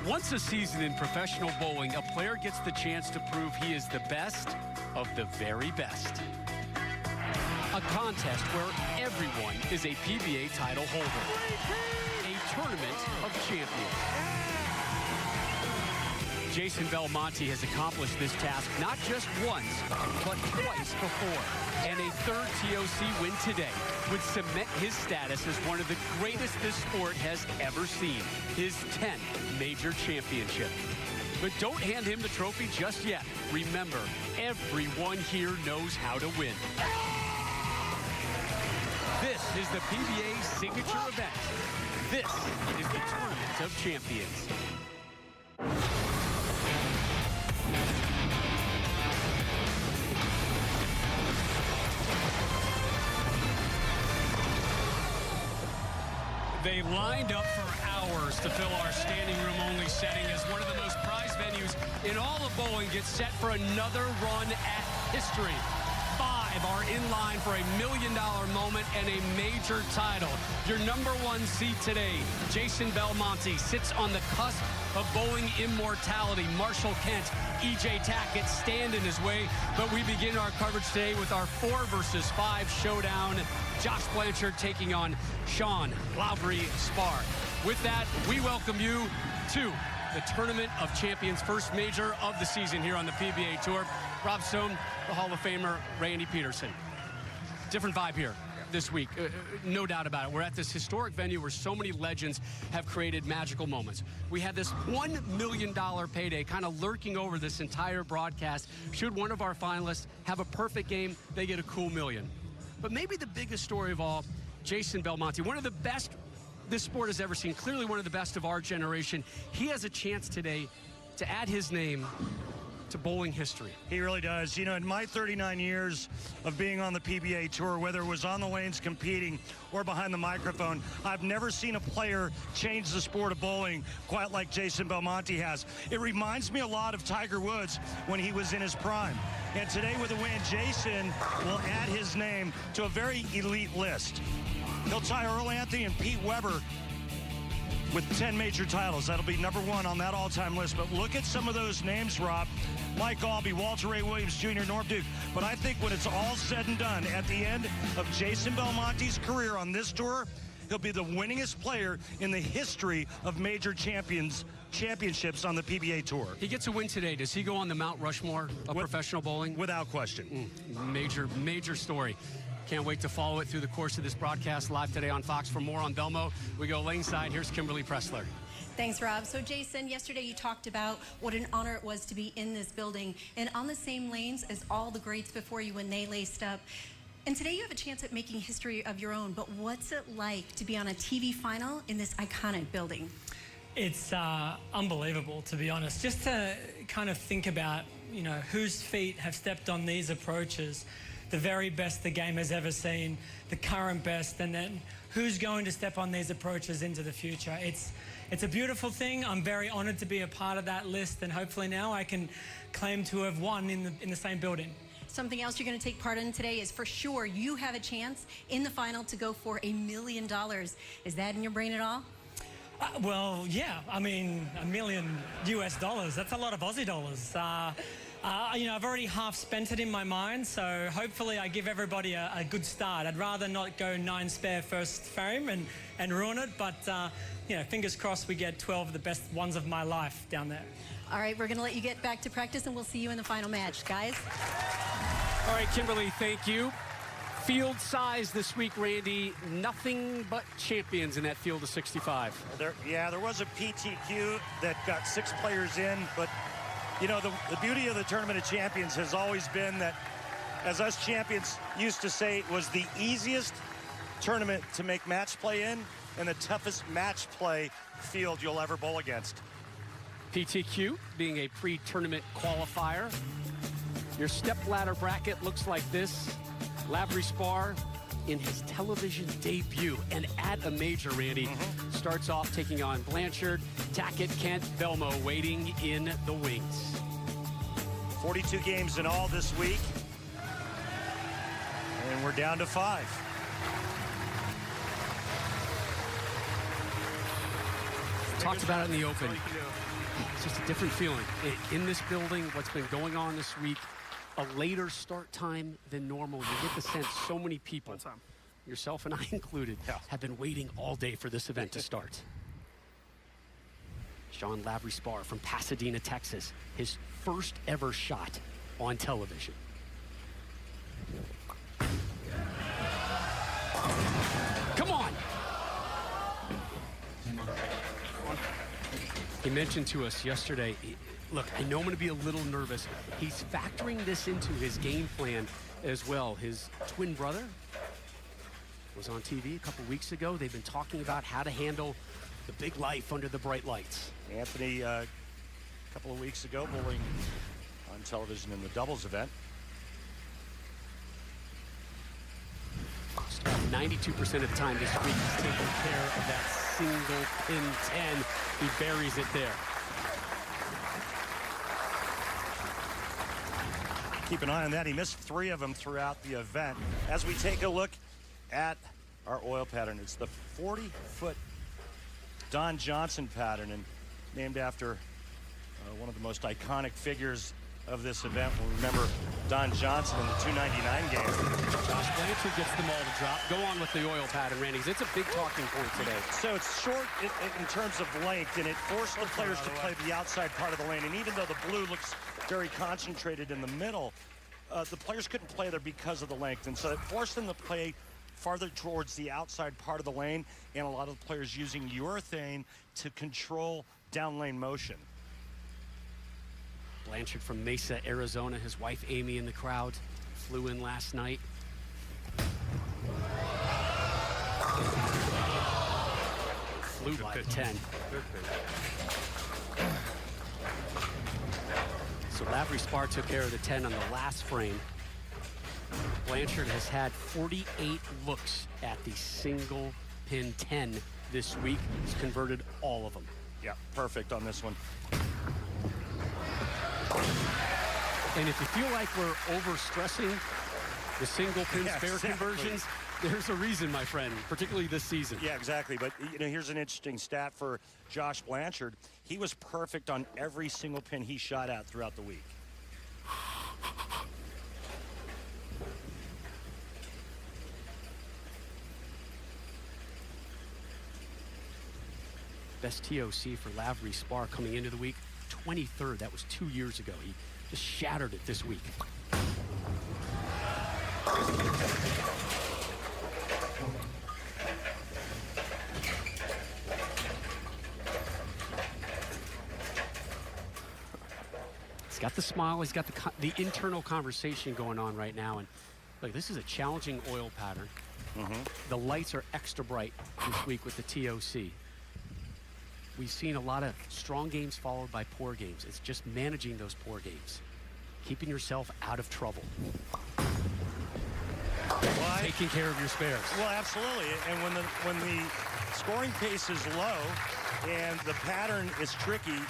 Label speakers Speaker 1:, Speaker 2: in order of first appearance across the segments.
Speaker 1: Once a season in professional bowling, a player gets the chance to prove he is the best of the very best. A contest where everyone is a PBA title holder. A tournament of champions. Jason Belmonte has accomplished this task not just once, but twice before. And a third TOC win today would cement his status as one of the greatest this sport has ever seen. His 10th major championship. But don't hand him the trophy just yet. Remember, everyone here knows how to win. This is the PBA signature event. This is the Tournament of Champions. They lined up for hours to fill our standing room only setting as one of the most prized venues in all of bowling gets set for another run at history. 5 are in line for $1 million moment and a major title. Your #1 seed today, Jason Belmonte, sits on the cusp of bowling immortality. Marshall Kent, E.J. Tackett stand in his way, but we begin our coverage today with our 4 versus 5 showdown. Josh Blanchard taking on Sean Lowry Spar. With that, we welcome you to the Tournament of Champions, first major of the season here on the PBA Tour. Rob Stone, the Hall of Famer, Randy Peterson. Different vibe here this week, no doubt about it. We're at this historic venue where so many legends have created magical moments. We had this $1 million payday kind of lurking over this entire broadcast. Should one of our finalists have a perfect game, they get a cool $1 million. But maybe the biggest story of all, Jason Belmonte, one of the best this sport has ever seen, clearly one of the best of our generation. He has a chance today to add his name to bowling history.
Speaker 2: He really does. You know, in my 39 years of being on the PBA Tour, whether it was on the lanes competing or behind the microphone, I've never seen a player change the sport of bowling quite like Jason Belmonte has. It reminds me a lot of Tiger Woods when he was in his prime. And today with a win, Jason will add his name to a very elite list. He'll tie Earl Anthony and Pete Weber with 10 major titles. That'll be #1 on that all-time list. But look at some of those names, Rob. Mike Albee, Walter Ray Williams Jr., Norm Duke. But I think when it's all said and done, at the end of Jason Belmonte's career on this tour, he'll be the winningest player in the history of major championships on the PBA Tour.
Speaker 1: He gets a win today. Does he go on the Mount Rushmore of professional bowling?
Speaker 2: Without question.
Speaker 1: Major story. Can't wait to follow it through the course of this broadcast live today on Fox. For more on Belmo, we go laneside. Here's Kimberly Pressler.
Speaker 3: Thanks, Rob. So, Jason, yesterday you talked about what an honor it was to be in this building and on the same lanes as all the greats before you when they laced up. And today you have a chance at making history of your own. But what's it like to be on a TV final in this iconic building?
Speaker 4: It's unbelievable, to be honest. Just to kind of think about, you know, whose feet have stepped on these approaches. The very best the game has ever seen, the current best, and then who's going to step on these approaches into the future. It's a beautiful thing. I'm very honored to be a part of that list, and hopefully now I can claim to have won in the same building.
Speaker 3: Something else you're going to take part in today is for sure you have a chance in the final to go for $1 million. Is that in your brain at all?
Speaker 4: Well, yeah. I mean, $1 million US. That's a lot of Aussie dollars. You know, I've already half spent it in my mind, so hopefully I give everybody a good start. I'd rather not go 9 spare first frame and ruin it, but, you know, fingers crossed we get 12 of the best ones of my life down there.
Speaker 3: All right, we're going to let you get back to practice, and we'll see you in the final match, guys.
Speaker 1: All right, Kimberly, thank you. Field size this week, Randy, nothing but champions in that field of 65.
Speaker 2: There was a PTQ that got 6 players in, but you know, the beauty of the Tournament of Champions has always been that, as us champions used to say, it was the easiest tournament to make match play in and the toughest match play field you'll ever bowl against.
Speaker 1: PTQ being a pre-tournament qualifier. Your stepladder bracket looks like this. Lowry Spar in his television debut and at a major, Randy, starts off taking on Blanchard, Tackett, Kent, Belmo waiting in the wings.
Speaker 2: 42 games in all this week, and we're down to 5.
Speaker 1: talked about it in the open. It's just a different feeling. In this building, what's been going on this week, a later start time than normal. You get the sense so many people, yourself and I included, have been waiting all day for this event to start. Sean Lavry-Spar from Pasadena, Texas, his first ever shot on television. Come on! He mentioned to us yesterday, look, I know I'm going to be a little nervous. He's factoring this into his game plan as well. His twin brother was on TV a couple weeks ago. They've been talking about how to handle the big life under the bright lights.
Speaker 2: Anthony, a couple of weeks ago, bowling on television in the doubles event.
Speaker 1: 92% of the time this week he's taking care of that single pin 10. He buries it there.
Speaker 2: Keep an eye on that. He missed 3 of them throughout the event. As we take a look at our oil pattern, it's the 40-foot Don Johnson pattern, and named after one of the most iconic figures of this event. We'll remember Don Johnson in the 299 game.
Speaker 1: Josh Blanchard gets them all to drop. Go on with the oil pattern, Randy, 'cause it's a big talking point today.
Speaker 2: So it's short in terms of length, and it forced the players to play the outside part of the lane. And even though the blue looks very concentrated in the middle, the players couldn't play there because of the length. And so it forced them to play farther towards the outside part of the lane, and a lot of the players using urethane to control down lane motion.
Speaker 1: Blanchard from Mesa, Arizona, his wife Amy in the crowd, flew in last night. Flew by the 10. So Lavry-Spar took care of the 10 on the last frame. Blanchard has had 48 looks at the single pin 10 this week. He's converted all of them.
Speaker 2: Yeah, perfect on this one.
Speaker 1: And if you feel like we're overstressing the single pin spare conversions, there's a reason, my friend, particularly this season.
Speaker 2: Yeah, exactly. But, you know, here's an interesting stat for Josh Blanchard. He was perfect on every single pin he shot at throughout the week.
Speaker 1: Best TOC for Lavry-Spar coming into the week, 23rd. That was 2 years ago. He just shattered it this week. He's got the smile. He's got the internal conversation going on right now. And look, this is a challenging oil pattern. The lights are extra bright this week with the TOC. We've seen a lot of strong games followed by poor games. It's just managing those poor games, keeping yourself out of trouble, taking care of your spares.
Speaker 2: Well, absolutely. And when the scoring pace is low and the pattern is tricky,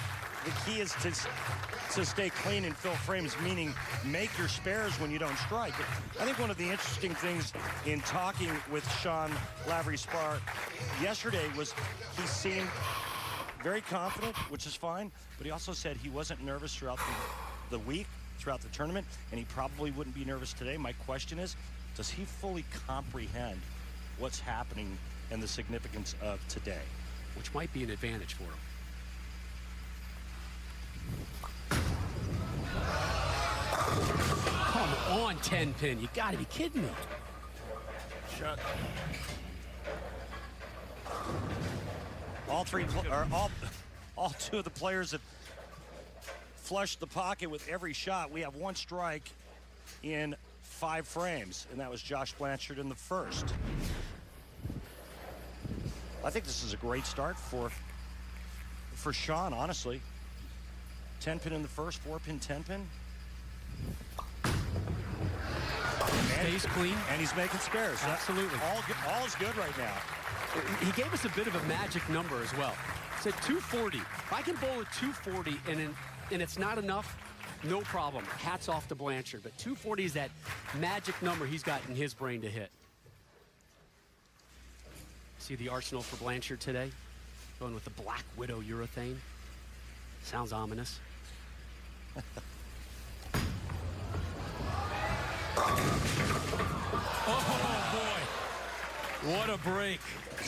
Speaker 2: the key is to stay clean and fill frames, meaning make your spares when you don't strike. I think one of the interesting things in talking with Sean Lavry-Spar yesterday was he seemed very confident, which is fine, but he also said he wasn't nervous throughout the week, throughout the tournament, and he probably wouldn't be nervous today. My question is, does he fully comprehend what's happening and the significance of today?
Speaker 1: Which might be an advantage for him. Come on, 10 pin. You gotta be kidding me.
Speaker 2: Shut. All two of the players have flushed the pocket with every shot. We have one strike in 5 frames, and that was Josh Blanchard in the first. I think this is a great start for Sean, honestly. 10 pin in the first, 4 pin, 10 pin.
Speaker 1: Stays clean.
Speaker 2: And he's making spares.
Speaker 1: Absolutely.
Speaker 2: All is good right now.
Speaker 1: He gave us a bit of a magic number as well. He said 240. If I can bowl at 240 and it's not enough, no problem. Hats off to Blanchard. But 240 is that magic number he's got in his brain to hit. See the arsenal for Blanchard today? Going with the Black Widow urethane. Sounds ominous. Oh, boy. What a break.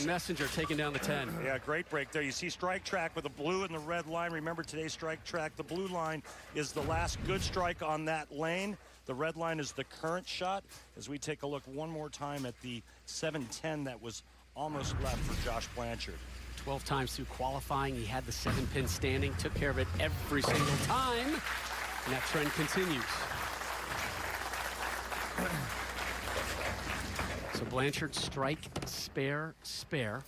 Speaker 1: Messenger taking down the 10.
Speaker 2: Yeah, great break there. You see strike track with the blue and the red line. Remember today's strike track, the blue line is the last good strike on that lane. The red line is the current shot. As we take a look one more time at the 7-10 that was almost left for Josh Blanchard.
Speaker 1: 12 times through qualifying, he had the 7-pin standing, took care of it every single time, and that trend continues. So Blanchard, strike, spare, spare.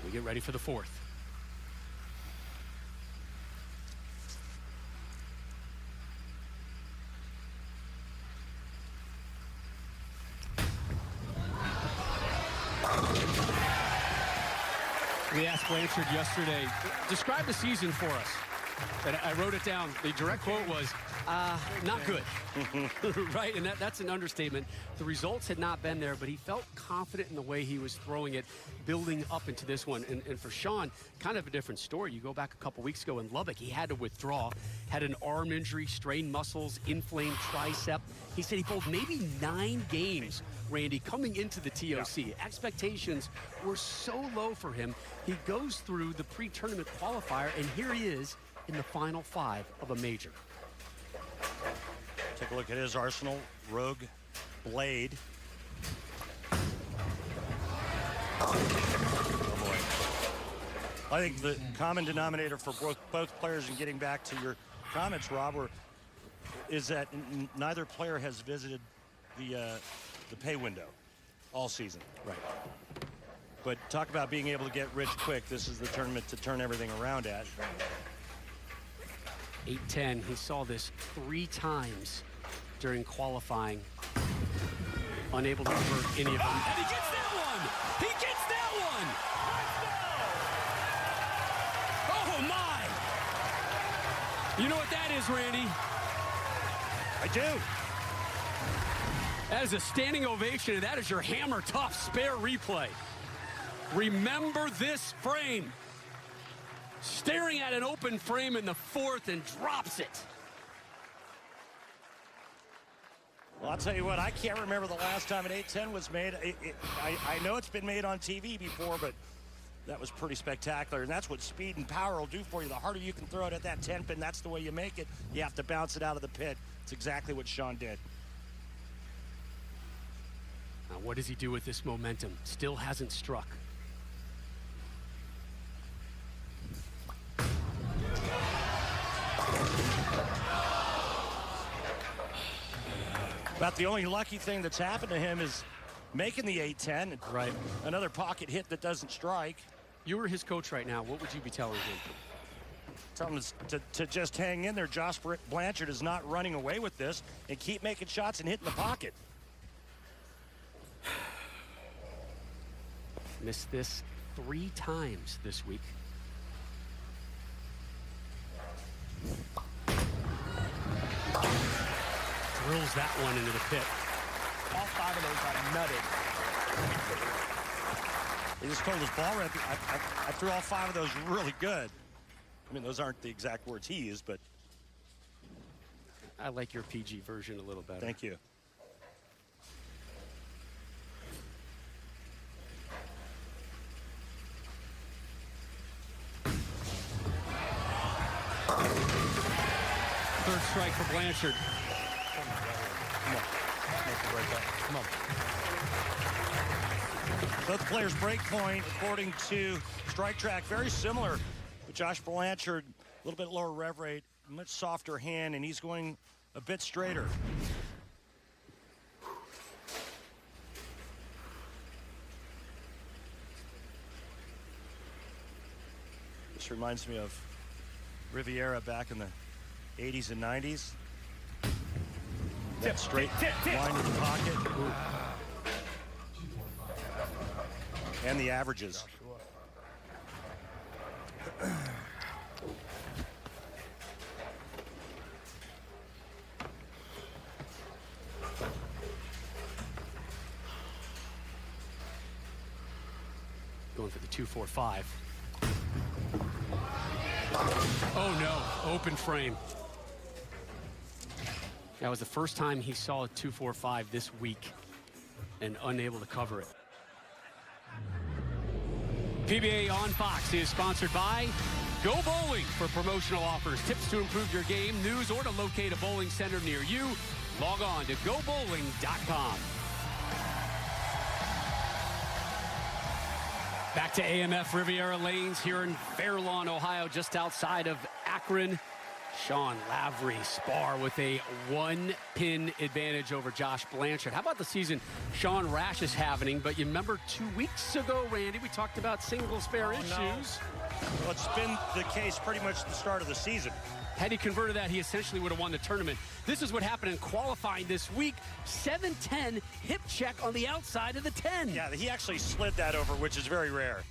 Speaker 1: We get ready for the fourth. We asked Blanchard yesterday, describe the season for us. And I wrote it down. The direct quote was, not good. Right? And that's an understatement. The results had not been there, but he felt confident in the way he was throwing it, building up into this one. And for Sean, kind of a different story. You go back a couple weeks ago in Lubbock, he had to withdraw, had an arm injury, strained muscles, inflamed tricep. He said he bowled maybe 9 games, Randy, coming into the TOC. Yeah. Expectations were so low for him. He goes through the pre-tournament qualifier, and here he is in the final 5 of a major.
Speaker 2: Take a look at his arsenal. Rogue blade. Oh boy. I think the common denominator for both players, and getting back to your comments, Rob, is that neither player has visited the pay window all season.
Speaker 1: Right.
Speaker 2: But talk about being able to get rich quick. This is the tournament to turn everything around at.
Speaker 1: 8-10, he saw this 3 times during qualifying. Unable to convert any of them. And he gets that one! He gets that one! Oh my! You know what that is, Randy?
Speaker 2: I do.
Speaker 1: That is a standing ovation, and that is your hammer tough spare replay. Remember this frame. Staring at an open frame in the 4th and drops it.
Speaker 2: Well, I'll tell you what, I can't remember the last time an 8-10 was made. I know it's been made on TV before, but that was pretty spectacular. And that's what speed and power will do for you. The harder you can throw it at that 10 pin, that's the way you make it. You have to bounce it out of the pit. It's exactly what Sean did.
Speaker 1: Now, what does he do with this momentum? Still hasn't struck.
Speaker 2: About the only lucky thing that's happened to him is making the 8-10.
Speaker 1: Right.
Speaker 2: Another pocket hit that doesn't strike.
Speaker 1: You were his coach right now. What would you be telling him?
Speaker 2: Tell him to just hang in there. Josh Blanchard is not running away with this, and keep making shots and hitting the pocket.
Speaker 1: Missed this 3 times this week. Drills that one into the pit.
Speaker 5: All 5 of those got nutted.
Speaker 2: He just told his ball rep, I threw all 5 of those really good. I mean, those aren't the exact words he used, but.
Speaker 1: I like your PG version a little better.
Speaker 2: Thank you.
Speaker 1: Third strike for Blanchard.
Speaker 2: Come on. Both players' break point, according to Strike Track, very similar. But Josh Blanchard, a little bit lower rev rate, much softer hand, and he's going a bit straighter. This reminds me of Riviera back in the 80s and 90s. That straight line in the pocket. Ooh. And the averages.
Speaker 1: Going for the 2-4-5. Oh no, open frame. That was the first time he saw a 2-4-5 this week and unable to cover it. PBA on Fox is sponsored by Go Bowling. For promotional offers, tips to improve your game, news, or to locate a bowling center near you, log on to gobowling.com. Back to AMF Riviera Lanes here in Fair Lawn, Ohio, just outside of Akron. Sean Lavery spar with a 1-pin advantage over Josh Blanchard. How about the season Sean Rash is having? But you remember 2 weeks ago, Randy, we talked about single spare issues.
Speaker 2: No. Well, it's been the case pretty much at the start of the season.
Speaker 1: Had he converted that, he essentially would have won the tournament. This is what happened in qualifying this week. 7-10 hip check on the outside of the 10.
Speaker 2: Yeah, he actually slid that over, which is very rare.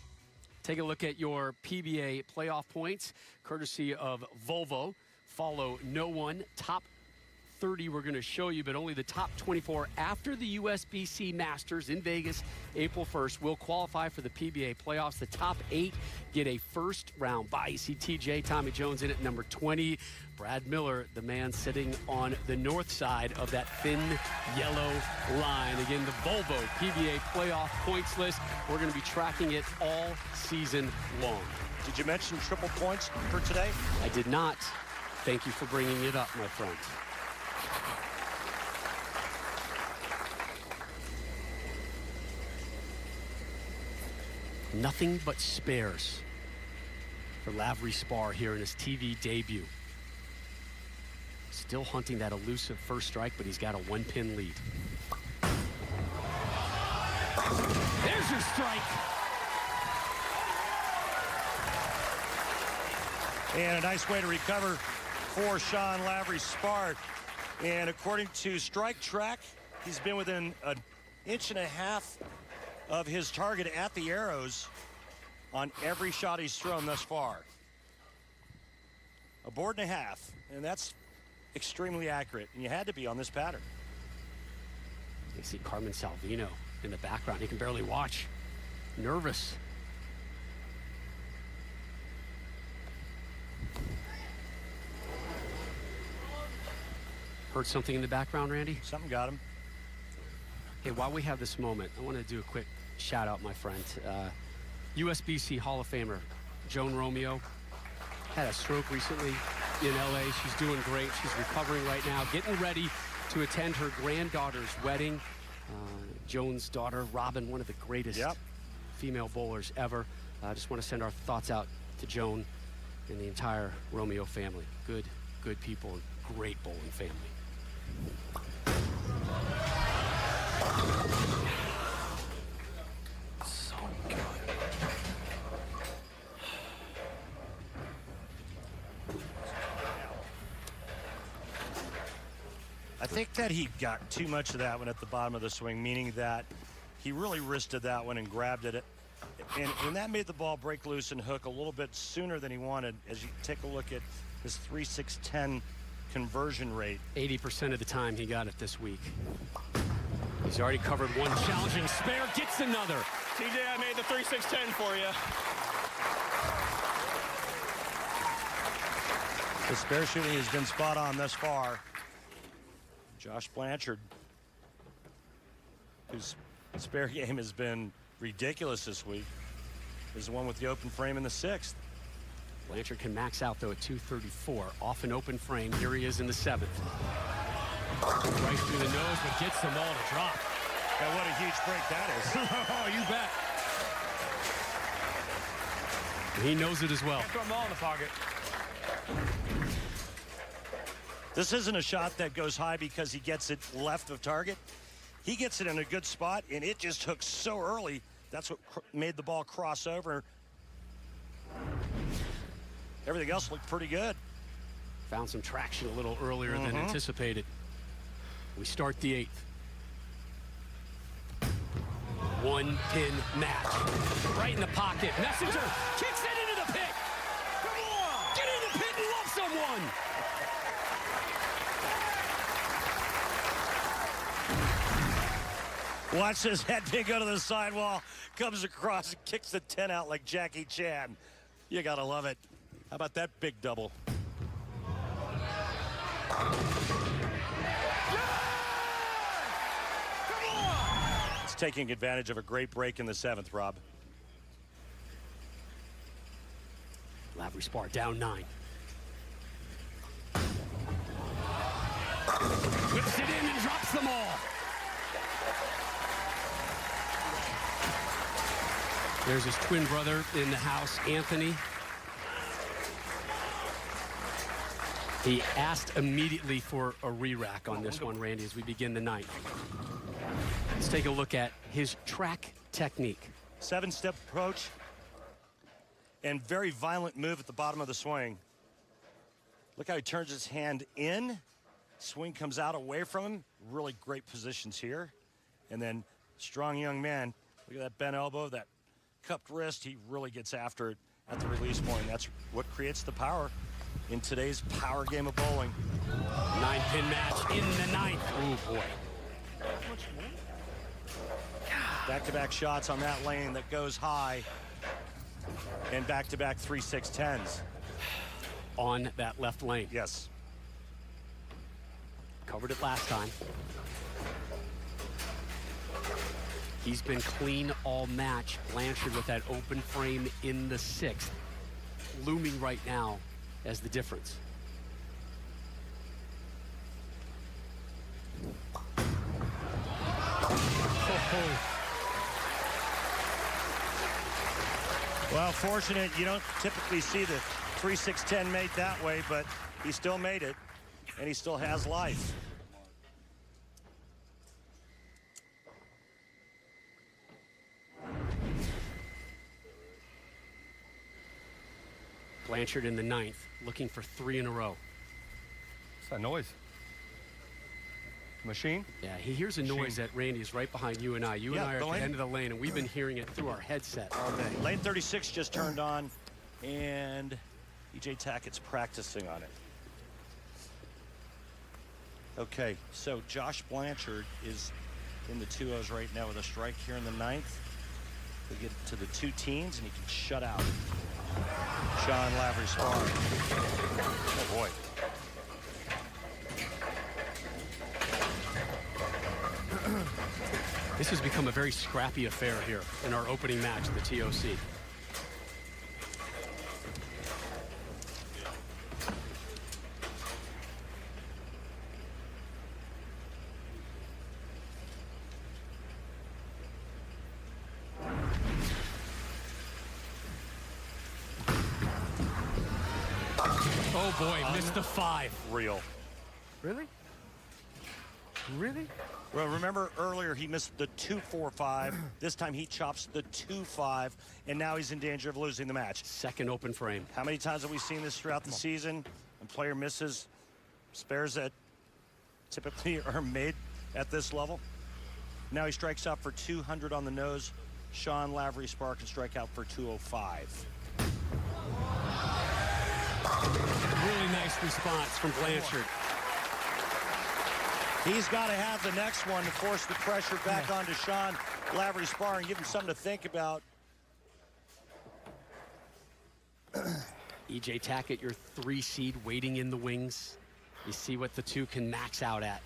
Speaker 1: Take a look at your PBA playoff points, courtesy of Volvo. Follow no one. Top 30 we're going to show you, but only the top 24 after the USBC Masters in Vegas, April 1st, will qualify for the PBA playoffs. The top 8 get a first-round bye. You see TJ, Tommy Jones in at number 20. Brad Miller, the man sitting on the north side of that thin yellow line. Again, the Volvo PBA playoff points list. We're going to be tracking it all season long.
Speaker 2: Did you mention triple points for today?
Speaker 1: I did not. Thank you for bringing it up, my friend. Nothing but spares for Lavery Spar here in his TV debut. Still hunting that elusive first strike, but he's got a 1-pin lead. There's your strike.
Speaker 2: And a nice way to recover for Sean Lavery Spar. And according to Strike Track, he's been within 1.5 inches of his target at the arrows on every shot he's thrown thus far. 1.5 board, and that's extremely accurate, and you had to be on this pattern.
Speaker 1: You see Carmen Salvino in the background. He can barely watch. Nervous. Heard something in the background, Randy?
Speaker 2: Something got him.
Speaker 1: Hey, while we have this moment, I want to do a quick shout out, my friend. USBC Hall of Famer Joan Romeo had a stroke recently in LA. She's doing great. She's recovering right now, getting ready to attend her granddaughter's wedding. Joan's daughter, Robin, one of the greatest female bowlers ever. I just want to send our thoughts out to Joan and the entire Romeo family. Good people, and great bowling family.
Speaker 5: So good.
Speaker 2: I think that he got too much of that one at the bottom of the swing, meaning that he really wristed that one and grabbed it. And that made the ball break loose and hook a little bit sooner than he wanted. As you take a look at his 3.610 conversion rate.
Speaker 1: 80% of the time he got it this week. He's already covered one challenging spare, gets another.
Speaker 5: TJ, I made the 3.610 for you.
Speaker 2: The spare shooting has been spot on thus far. Josh Blanchard, whose spare game has been ridiculous this week, is the one with the open frame in the 6th.
Speaker 1: Blanchard can max out, though, at 234. Off an open frame. Here he is in the 7th. Right through the nose, but gets them all to drop.
Speaker 2: Yeah, what a huge break that is.
Speaker 1: Oh, you bet. He knows it as well.
Speaker 5: Put them all in the pocket.
Speaker 2: This isn't a shot that goes high because he gets it left of target. He gets it in a good spot, and it just hooks so early. That's what made the ball cross over. Everything else looked pretty good.
Speaker 1: Found some traction a little earlier than anticipated. We start the 8th. 1-pin match. Right in the pocket. Messenger kicks it into the pit. Come on! Get in the pit and love someone!
Speaker 2: Watch this head pin go to the sidewall. Comes across and kicks the 10 out like Jackie Chan. You gotta love it. How about that big double? It's taking advantage of a great break in the 7th, Rob.
Speaker 1: Lavery Spar down 9. Whips it in and drops them all. There's his twin brother in the house, Anthony. He asked immediately for a re-rack on this one, Randy, as we begin the 9th. Let's take a look at his track technique.
Speaker 2: 7-step approach and very violent move at the bottom of the swing. Look how he turns his hand in. Swing comes out away from him. Really great positions here. And then strong young man. Look at that bent elbow, that cupped wrist. He really gets after it at the release point. That's what creates the power in today's power game of bowling.
Speaker 1: 9-pin match in the 9th. Oh, boy.
Speaker 2: Back-to-back shots on that lane that goes high. And back-to-back 3-6-10s.
Speaker 1: On that left lane.
Speaker 2: Yes.
Speaker 1: Covered it last time. He's been clean all match. Blanchard with that open frame in the 6th. Looming right now as the difference.
Speaker 2: Well, fortunate you don't typically see the 3-6-10 made that way, but he still made it, and he still has life.
Speaker 1: Blanchard in the 9th, looking for 3 in a row.
Speaker 5: What's that noise? Machine?
Speaker 1: Yeah, he hears a noise that Randy is right behind you and I. You and I are at the end of the lane, and we've been hearing it through our headset all day.
Speaker 2: Lane 36 just turned on, and EJ Tackett's practicing on it. Okay, so Josh Blanchard is in the 2-0s right now with a strike here in the 9th. We get to the 2 teens, and he can shut out Sean Lavery Spar. Oh, boy.
Speaker 1: This has become a very scrappy affair here in our opening match of the TOC. Oh boy, missed the 5.
Speaker 2: Real.
Speaker 5: Really? Really?
Speaker 2: Well, remember earlier he missed the 2-4-5. This time he chops the 2-5, and now he's in danger of losing the match.
Speaker 1: Second open frame.
Speaker 2: How many times have we seen this throughout the season? When a player misses spares that typically are made at this level. Now he strikes out for 200 on the nose. Sean Lavery Spar can strike out for 205.
Speaker 1: Really nice response from Blanchard.
Speaker 2: He's got to have the next one to force the pressure back onto Sean Lavery Spar and give him something to think about.
Speaker 1: EJ Tackett, your 3 seed waiting in the wings. You see what the 2 can max out at.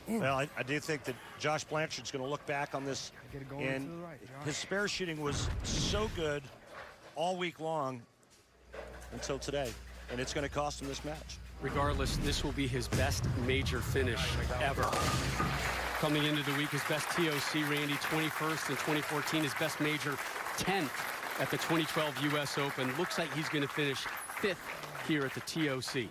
Speaker 2: Well, I do think that Josh Blanchard's going to look back on this, and his spare shooting was so good all week long until today, and it's going to cost him this match.
Speaker 1: Regardless, this will be his best major finish ever. Coming into the week, his best TOC, Randy, 21st in 2014, his best major, 10th at the 2012 US Open. Looks like he's going to finish 5th here at the TOC.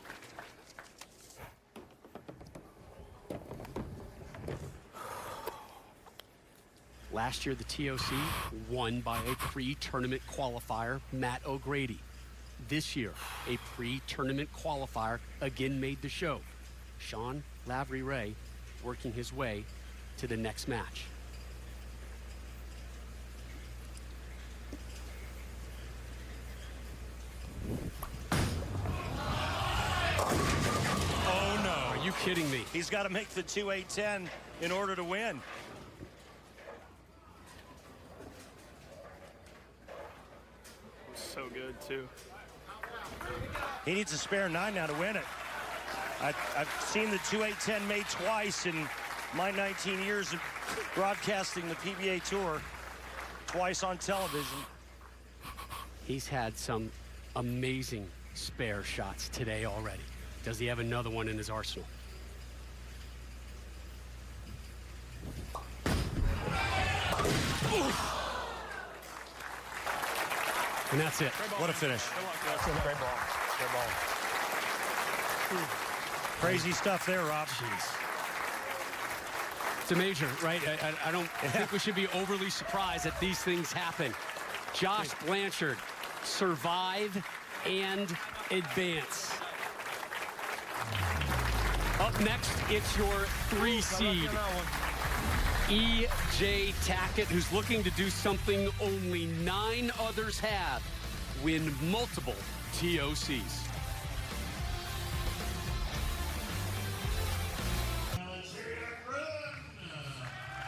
Speaker 1: Last year, the TOC won by a pre-tournament qualifier, Matt O'Grady. This year, a pre-tournament qualifier again made the show. Sean Lavery Ray working his way to the next match.
Speaker 2: Oh, no.
Speaker 1: Are you kidding me?
Speaker 2: He's got to make the 2-8-10 in order to win.
Speaker 6: So good, too.
Speaker 2: He needs a spare 9 now to win it. I've seen the 2-8-10 made twice in my 19 years of broadcasting the PBA Tour, twice on television.
Speaker 1: He's had some amazing spare shots today already. Does he have another one in his arsenal? And that's it.
Speaker 2: What a finish.
Speaker 5: Great ball. Great ball.
Speaker 2: Crazy stuff there, Rob.
Speaker 1: Jeez. It's a major, right? I don't think we should be overly surprised that these things happen. Josh Blanchard, survive and advance. Up next, it's your 3 seed. E.J. Tackett, who's looking to do something only 9 others have, win multiple TOCs.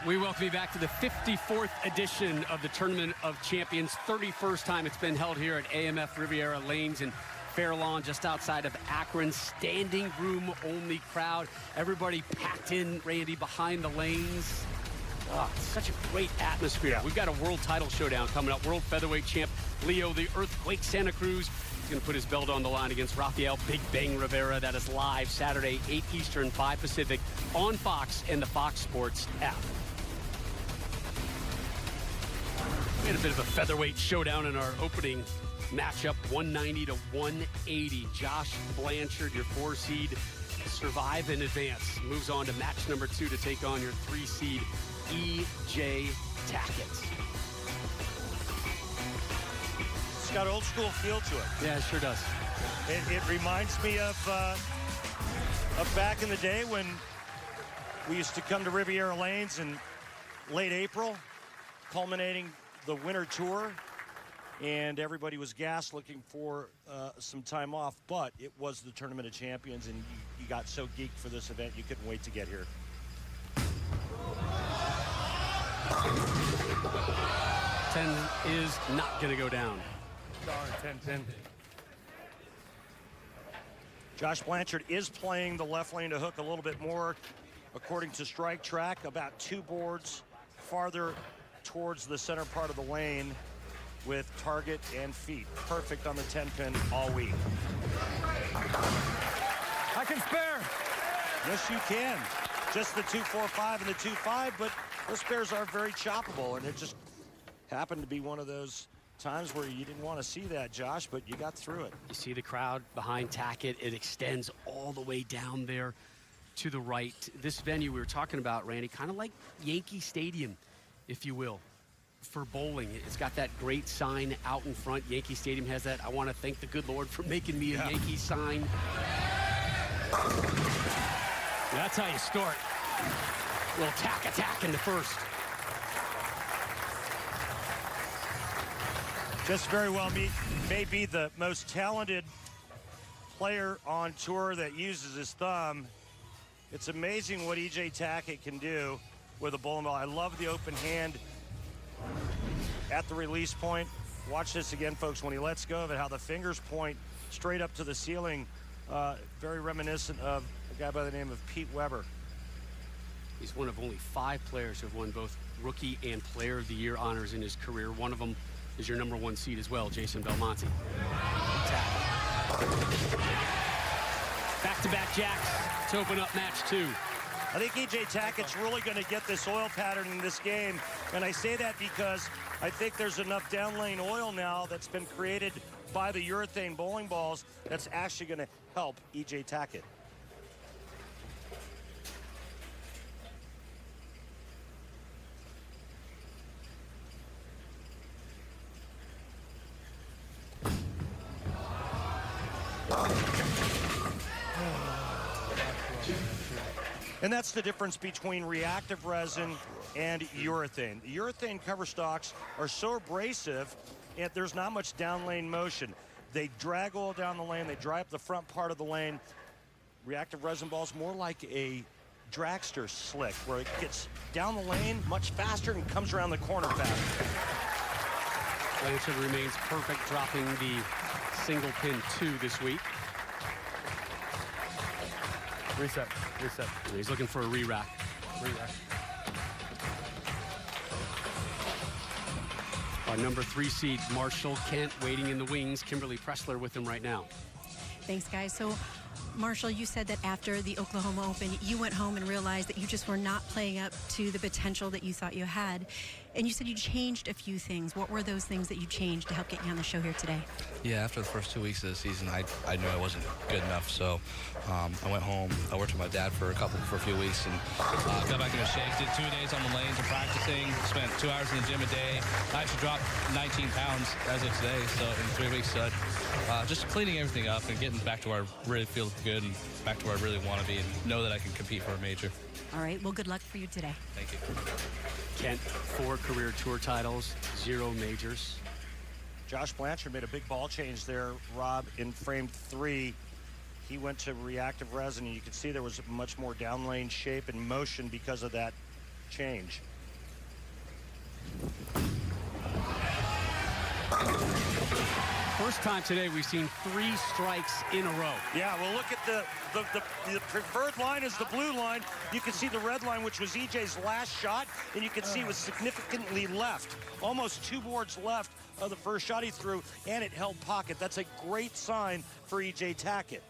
Speaker 1: We welcome you back to the 54th edition of the Tournament of Champions. 31st time it's been held here at AMF Riviera Lanes in Fair Lawn, just outside of Akron. Standing room only crowd. Everybody packed in, Randy, behind the lanes. Oh, such a great atmosphere.
Speaker 2: Yeah.
Speaker 1: We've got a world title showdown coming up. World featherweight champ Leo the Earthquake Santa Cruz. He's going to put his belt on the line against Rafael Big Bang Rivera. That is live Saturday, 8 Eastern, 5 Pacific on Fox and the Fox Sports app. We had a bit of a featherweight showdown in our opening matchup, 190 to 180. Josh Blanchard, your 4 seed, survive and advance. Moves on to match number 2 to take on your 3 seed, E.J. Tackett.
Speaker 2: It's got old school feel to it.
Speaker 1: Yeah, it sure does.
Speaker 2: It reminds me of back in the day when we used to come to Riviera Lanes in late April, culminating the winter tour, and everybody was gassed looking for some time off, but it was the Tournament of Champions, and you got so geeked for this event you couldn't wait to get here.
Speaker 1: Ten is not going to go down.
Speaker 5: Darn, 10-10.
Speaker 2: Josh Blanchard is playing the left lane to hook a little bit more, according to Strike Track, about 2 boards farther towards the center part of the lane with target and feet. Perfect on the 10-pin all week.
Speaker 5: I can spare.
Speaker 2: Yes, you can. Just the 2-4-5 and the 2-5, but those spares are very choppable, and it just happened to be one of those times where you didn't want to see that, Josh, but you got through it.
Speaker 1: You see the crowd behind Tackett. It extends all the way down there to the right. This venue we were talking about, Randy, kind of like Yankee Stadium, if you will, for bowling. It's got that great sign out in front. Yankee Stadium has that. I want to thank the good Lord for making me a Yankee sign. That's how you start. A little attack in the first.
Speaker 2: Just very well may be the most talented player on tour that uses his thumb. It's amazing what E.J. Tackett can do with a bowling ball. I love the open hand at the release point. Watch this again, folks, when he lets go of it, how the fingers point straight up to the ceiling. Very reminiscent of a guy by the name of Pete Weber.
Speaker 1: He's one of only 5 players who have won both Rookie and Player of the Year honors in his career. One of them is your number 1 seed as well, Jason Belmonte. Back-to-back jacks to open up match 2.
Speaker 2: I think E.J. Tackett's really going to get this oil pattern in this game, and I say that because I think there's enough down lane oil now that's been created by the urethane bowling balls that's actually going to help E.J. Tackett. And that's the difference between reactive resin and urethane. The urethane cover stocks are so abrasive, and there's not much down lane motion. They drag oil down the lane, they dry up the front part of the lane. Reactive resin balls more like a dragster slick, where it gets down the lane much faster and comes around the corner faster.
Speaker 6: Blanchard remains perfect, dropping the single pin 2 this week.
Speaker 5: Reset.
Speaker 6: He's looking for a re-rack. Our number 3 seed, Marshall Kent, waiting in the wings. Kimberly Pressler with him right now.
Speaker 3: Thanks, guys. So, Marshall, you said that after the Oklahoma Open, you went home and realized that you just were not playing up to the potential that you thought you had. And you said you changed a few things. What were those things that you changed to help get you on the show here today?
Speaker 7: Yeah, after the first 2 weeks of the season, I knew I wasn't good enough. So I went home. I worked with my dad for a few weeks, and got back into shape. Did 2 days on the lanes of practicing. Spent 2 hours in the gym a day. I actually dropped 19 pounds as of today. So in 3 weeks, just cleaning everything up and getting back to where I really feel good and back to where I really want to be and know that I can compete for a major.
Speaker 3: All right. Well, good luck for you today.
Speaker 7: Thank you.
Speaker 6: Kent, 4 career tour titles, 0 majors.
Speaker 2: Josh Blanchard made a big ball change there, Rob, in frame 3. He went to reactive resin, and you could see there was much more down lane shape and motion because of that change.
Speaker 6: First time today we've seen 3 strikes in a row.
Speaker 2: Yeah, well, look at the preferred line is the blue line. You can see the red line, which was EJ's last shot, and you can see it was significantly left, almost 2 boards left of the first shot he threw, and it held pocket. That's a great sign for EJ Tackett.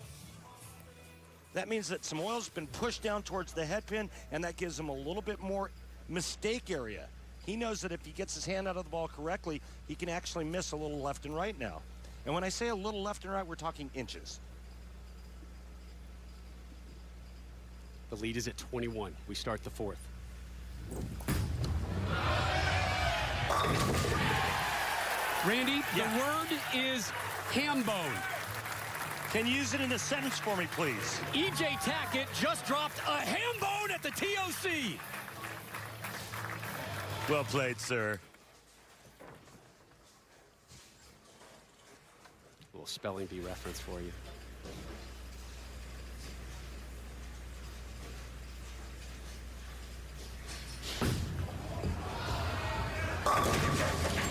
Speaker 2: That means that some oil's been pushed down towards the head pin, and that gives him a little bit more mistake area. He knows that if he gets his hand out of the ball correctly, he can actually miss a little left and right now. And when I say a little left and right, we're talking inches.
Speaker 6: The lead is at 21. We start the 4th. Randy, the word is ham bone.
Speaker 2: Can you use it in a sentence for me, please?
Speaker 6: EJ Tackett just dropped a ham bone at the TOC.
Speaker 2: Well played, sir.
Speaker 6: A little spelling bee reference for you.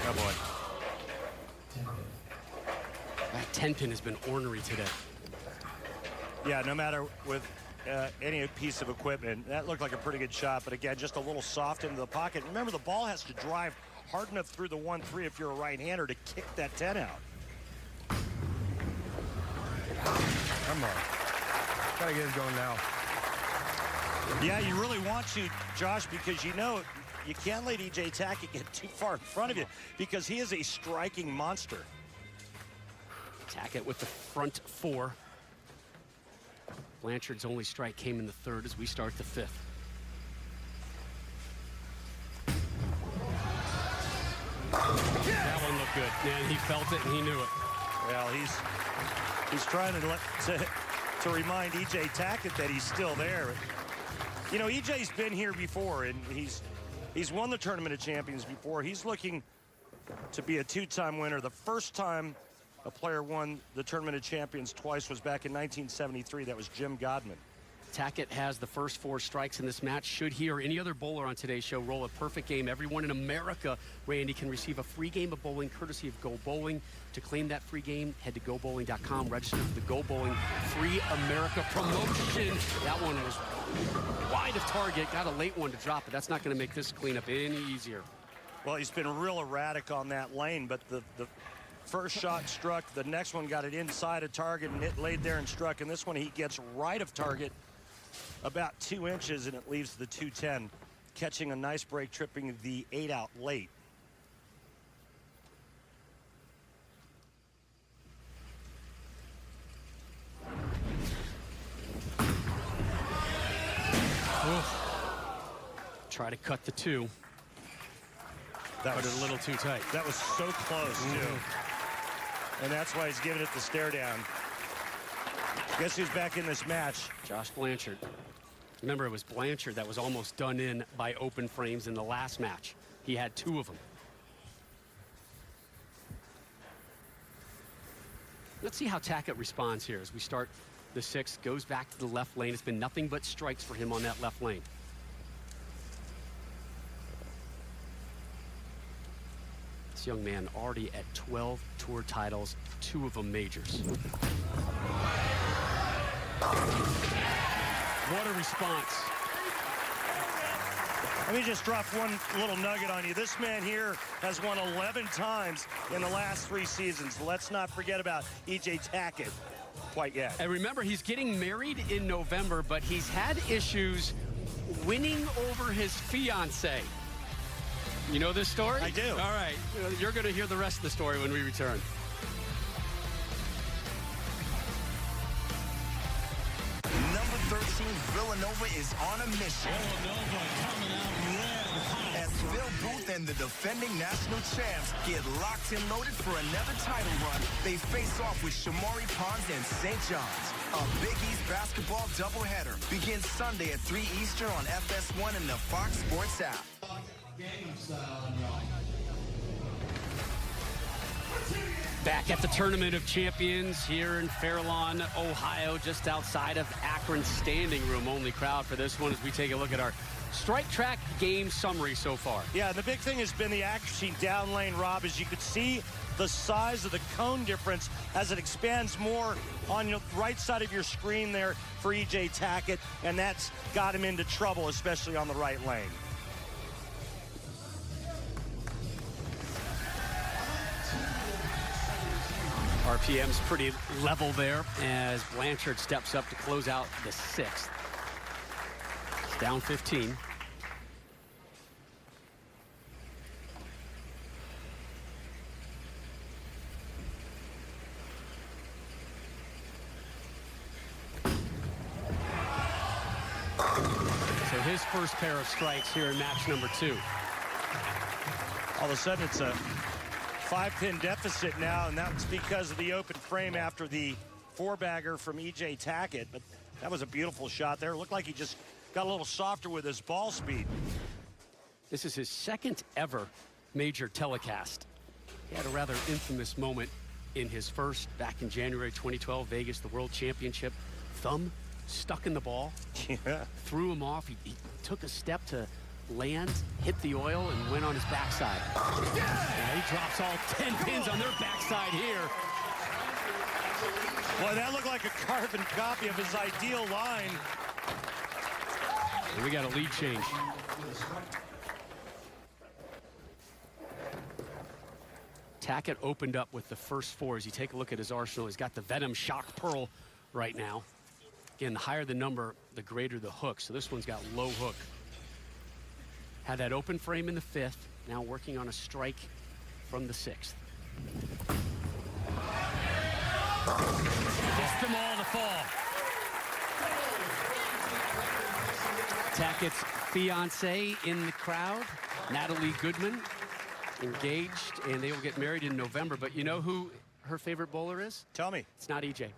Speaker 2: Oh, boy.
Speaker 6: That 10-pin has been ornery today.
Speaker 2: Yeah, no matter with any piece of equipment, that looked like a pretty good shot, but again, just a little soft into the pocket. Remember, the ball has to drive hard enough through the 1-3 if you're a right-hander to kick that 10 out.
Speaker 5: Come on. Gotta get it going now.
Speaker 2: Yeah, you really want to, Josh, because you know you can't let EJ Tackett get too far in front of you because he is a striking monster.
Speaker 6: Tackett with the front 4. Blanchard's only strike came in the 3rd as we start the 5th. That one looked good. Man, he felt it and he knew it.
Speaker 2: Well, he's trying to remind EJ Tackett that he's still there. You know, EJ's been here before, and he's won the Tournament of Champions before. He's looking to be a 2-time winner. The first time a player won the Tournament of Champions twice was back in 1973. That was Jim Godman.
Speaker 6: Tackett has the first 4 strikes in this match. Should he or any other bowler on today's show roll a perfect game, everyone in America, Randy, can receive a free game of bowling courtesy of Go Bowling. To claim that free game, head to gobowling.com, register for the Go Bowling Free America promotion. That one was wide of target, got a late one to drop, but that's not going to make this cleanup any easier.
Speaker 2: Well, he's been real erratic on that lane, but the first shot struck, the next one got it inside of target, and it laid there and struck, and this one he gets right of target about 2 inches, and it leaves the 210, catching a nice break, tripping the 8 out late.
Speaker 6: Try to cut the 2.
Speaker 2: That
Speaker 6: But
Speaker 2: was
Speaker 6: a little too tight.
Speaker 2: That was so close, too. And that's why he's giving it the stare down. Guess who's back in this match?
Speaker 6: Josh Blanchard. Remember, it was Blanchard that was almost done in by open frames in the last match. He had 2 of them. Let's see how Tackett responds here as we start the 6th. Goes back to the left lane. It's been nothing but strikes for him on that left lane. This young man already at 12 tour titles, 2 of them majors. What a response.
Speaker 2: Let me just drop one little nugget on you. This man here has won 11 times in the last 3 seasons. Let's not forget about E.J. Tackett quite yet.
Speaker 6: And remember, he's getting married in November, but he's had issues winning over his fiancée. You know this story?
Speaker 2: I do.
Speaker 6: All right. You're going to hear the rest of the story when we return.
Speaker 8: Number 13, Villanova is on a mission.
Speaker 9: Villanova coming out red hot.
Speaker 8: As Phil Booth and the defending national champs get locked and loaded for another title run, they face off with Shamari Pons and St. John's. A Big East basketball doubleheader begins Sunday at 3 Eastern on FS1 and the Fox Sports app.
Speaker 6: Back at the Tournament of Champions here in Fairlawn, Ohio, just outside of Akron's standing room only crowd for this one as we take a look at our Strike Track game summary so far.
Speaker 2: Yeah, the big thing has been the accuracy down lane, Rob. As you could see, the size of the cone difference as it expands more on the right side of your screen there for E.J. Tackett, and that's got him into trouble, especially on the right lane.
Speaker 6: RPM's pretty level there as Blanchard steps up to close out the 6th. It's down 15. So his first pair of strikes here in match number 2.
Speaker 2: All of a sudden, it's a 5-pin deficit now, and that's because of the open frame after the 4-bagger from E.J. Tackett. But that was a beautiful shot there. It looked like he just got a little softer with his ball speed.
Speaker 6: This is his 2nd ever major telecast. He had a rather infamous moment in his first back in January 2012, Vegas, the World Championship. Thumb stuck in the ball.
Speaker 2: Yeah.
Speaker 6: Threw him off. He took a step to land, hit the oil, and went on his backside. Yeah, he drops all 10 pins on their backside here.
Speaker 2: Boy, that looked like a carbon copy of his ideal line.
Speaker 6: And we got a lead change. Tackett opened up with the first 4. As you take a look at his arsenal, he's got the Venom Shock Pearl right now. Again, the higher the number, the greater the hook. So this one's got low hook. Had that open frame in the 5th, now working on a strike from the 6th. Gets them all to fall. Tackett's fiancée in the crowd, Natalie Goodman, engaged, and they will get married in November. But you know who her favorite bowler is?
Speaker 2: Tell me.
Speaker 6: It's not EJ.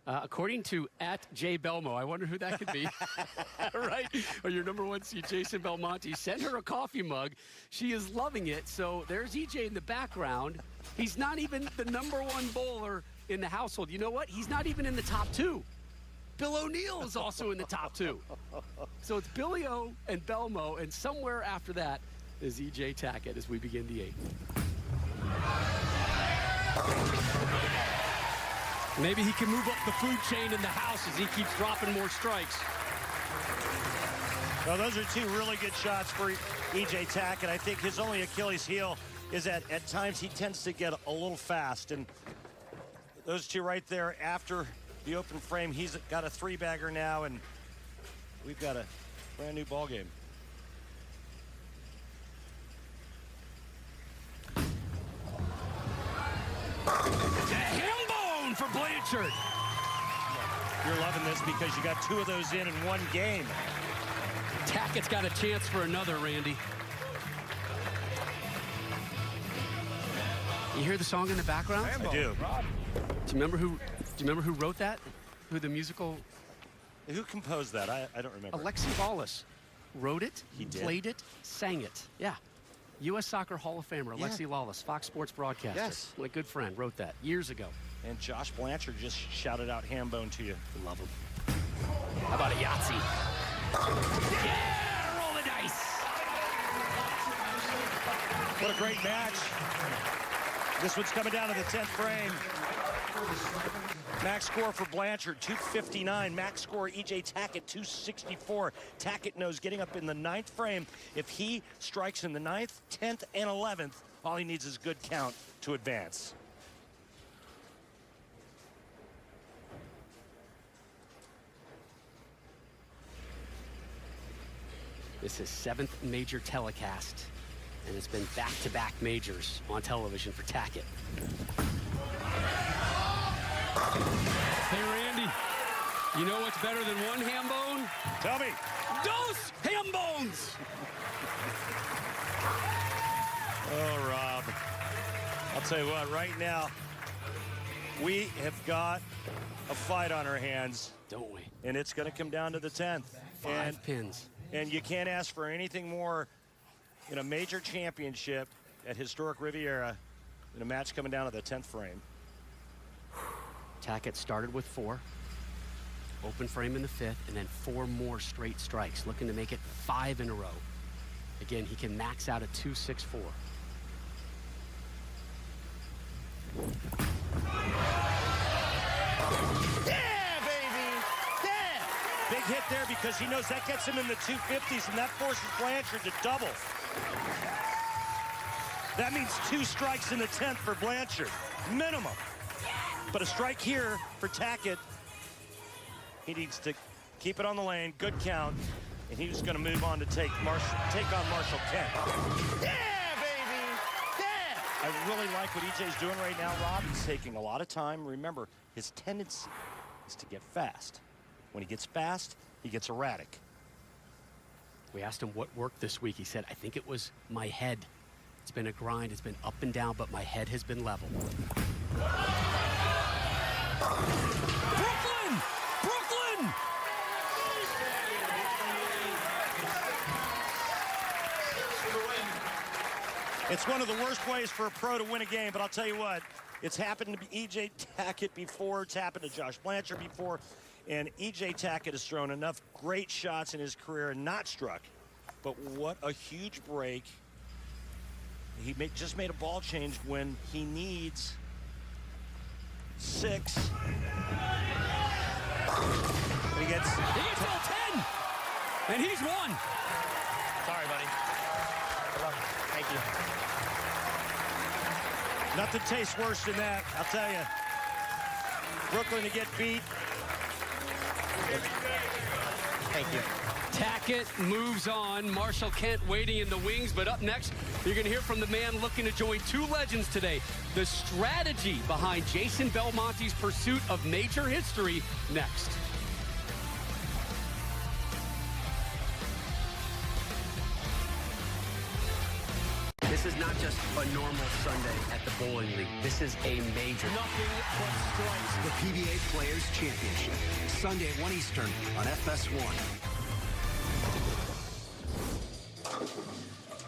Speaker 6: According to @JBelmo, I wonder who that could be, right? Or your number 1 seed, Jason Belmonte. Send her a coffee mug. She is loving it. So there's EJ in the background. He's not even the number 1 bowler in the household. You know what? He's not even in the top 2. Bill O'Neill is also in the top 2. So it's Billy O and Belmo, and somewhere after that is EJ Tackett as we begin the 8th. Maybe he can move up the food chain in the house as he keeps dropping more strikes.
Speaker 2: Well, those are 2 really good shots for E.J. Tackett. I think his only Achilles heel is that at times he tends to get a little fast. And those 2 right there after the open frame, he's got a 3-bagger now, and we've got a brand new ball game.
Speaker 6: For Blanchard.
Speaker 2: You're loving this because you got 2 of those in 1 game.
Speaker 6: Tackett's got a chance for another, Randy. You hear the song in the background?
Speaker 2: I do.
Speaker 6: Do you remember who wrote that? Who the musical
Speaker 2: Who composed that? I don't remember.
Speaker 6: Alexi Lawless wrote it,
Speaker 2: He did?
Speaker 6: played it, sang it. Yeah. U.S. Soccer Hall of Famer, Alexi Lawless, Fox Sports broadcaster.
Speaker 2: Yes.
Speaker 6: My good friend wrote that years ago.
Speaker 2: And Josh Blanchard just shouted out Hambone to you.
Speaker 6: Love him. How about a Yahtzee? Yeah, roll the dice.
Speaker 2: What a great match. This one's coming down to the 10th frame. Max score for Blanchard, 259. Max score, E.J. Tackett, 264. Tackett knows getting up in the 9th frame. If he strikes in the 9th, 10th, and 11th, all he needs is good count to advance.
Speaker 6: This is 7th major telecast, and it's been back-to-back majors on television for Tackett.
Speaker 1: Hey, Randy, you know what's better than one ham bone?
Speaker 2: Tell me.
Speaker 6: Dos ham bones!
Speaker 2: Oh, Rob. I'll tell you what, right now, we have got a fight on our hands.
Speaker 6: Don't we?
Speaker 2: And it's going to come down to the 10th.
Speaker 6: 5 pins.
Speaker 2: And you can't ask for anything more in a major championship at historic Riviera than a match coming down to the 10th frame.
Speaker 6: Tackett started with 4. Open frame in the 5th, and then 4 more straight strikes, looking to make it 5 in a row. Again, he can max out at 264.
Speaker 2: Yeah, baby! Yeah! Big hit there because he knows that gets him in the 250s, and that forces Blanchard to double. That means 2 strikes in the 10th for Blanchard, minimum. But a strike here for Tackett. He needs to keep it on the lane, good count, and he's going to move on to take on Marshall Kent. Yeah, baby! Yeah! I really like what EJ's doing right now, Rob. He's taking a lot of time. Remember, his tendency is to get fast. When he gets fast, he gets erratic.
Speaker 6: We asked him what worked this week. He said, I think it was my head. It's been a grind. It's been up and down, but my head has been level.
Speaker 1: Brooklyn! Brooklyn!
Speaker 2: It's one of the worst ways for a pro to win a game, but I'll tell you what, it's happened to E.J. Tackett before, it's happened to Josh Blanchard before, and E.J. Tackett has thrown enough great shots in his career and not struck. But what a huge break. He just made a ball change when he needs 6. And he gets
Speaker 1: all 10! And he's won!
Speaker 2: Sorry, buddy. Good luck. Thank you. Nothing tastes worse than that, I'll tell you. Brooklyn to get beat. Thank you.
Speaker 1: Tackett moves on. Marshall Kent waiting in the wings, but up next, you're going to hear from the man looking to join 2 legends today. The strategy behind Jason Belmonte's pursuit of major history next.
Speaker 6: This is not just a normal Sunday at the bowling league. This is a major.
Speaker 1: Nothing but strikes.
Speaker 8: The PBA Players Championship, Sunday at 1 Eastern on FS1.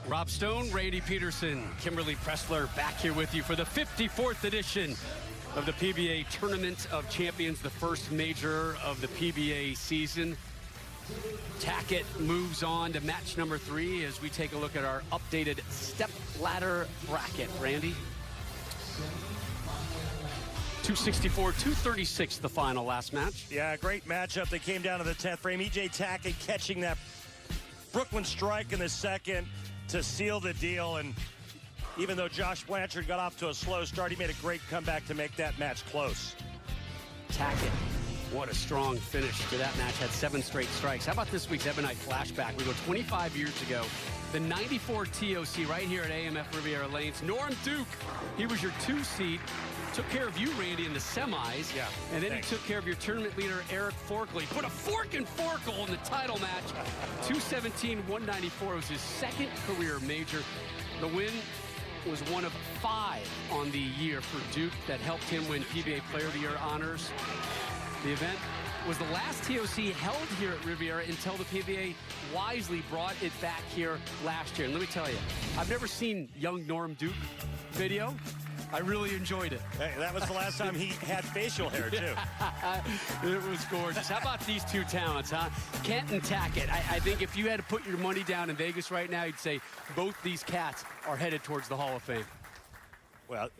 Speaker 1: Rob Stone, Randy Peterson, Kimberly Pressler back here with you for the 54th edition of the PBA Tournament of Champions, the first major of the PBA season. Tackett moves on to match number 3 as we take a look at our updated Stepladder bracket. Randy? 264, 236 the final last match.
Speaker 2: Yeah, great matchup. They came down to the 10th frame. E.J. Tackett catching that Brooklyn strike in the 2nd to seal the deal. And even though Josh Blanchard got off to a slow start, he made a great comeback to make that match close.
Speaker 6: Tackett, what a strong finish to that match. Had 7 straight strikes. How about this week's Ebonite flashback? We go 25 years ago. The 94 TOC right here at AMF Riviera Lanes. Norm Duke, he was your 2 seed. Took care of you, Randy, in the semis.
Speaker 2: Yeah,
Speaker 6: and then
Speaker 2: thanks.
Speaker 6: He took care of your tournament leader, Eric Forkley. Put a fork in Forkle in the title match. 217-194 was his 2nd career major. The win was one of 5 on the year for Duke that helped him win PBA Player of the Year honors. The event was the last TOC held here at Riviera until the PBA wisely brought it back here last year. And let me tell you, I've never seen young Norm Duke video. I really enjoyed it.
Speaker 2: Hey, that was the last time he had facial hair, too.
Speaker 6: It was gorgeous. How about these two talents, huh? Kent and Tackett. I think if you had to put your money down in Vegas right now, you'd say both these cats are headed towards the Hall of Fame.
Speaker 2: Well,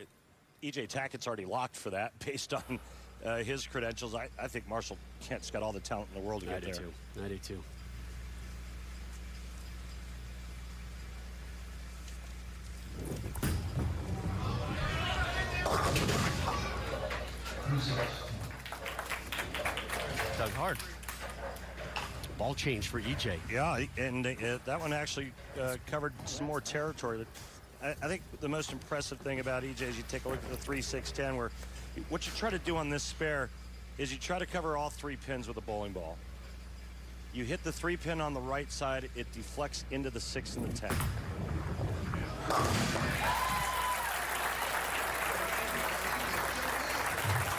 Speaker 2: E.J. Tackett's already locked for that based on his credentials. I think Marshall Kent's got all the talent in the world to get there.
Speaker 6: I do too. Dug hard. Ball change for EJ.
Speaker 2: Yeah, and that one actually covered some more territory. I think the most impressive thing about EJ is you take a look at the 3-6-10, where what you try to do on this spare is you try to cover all 3 pins with a bowling ball. You hit the 3 pin on the right side, it deflects into the 6 and the 10.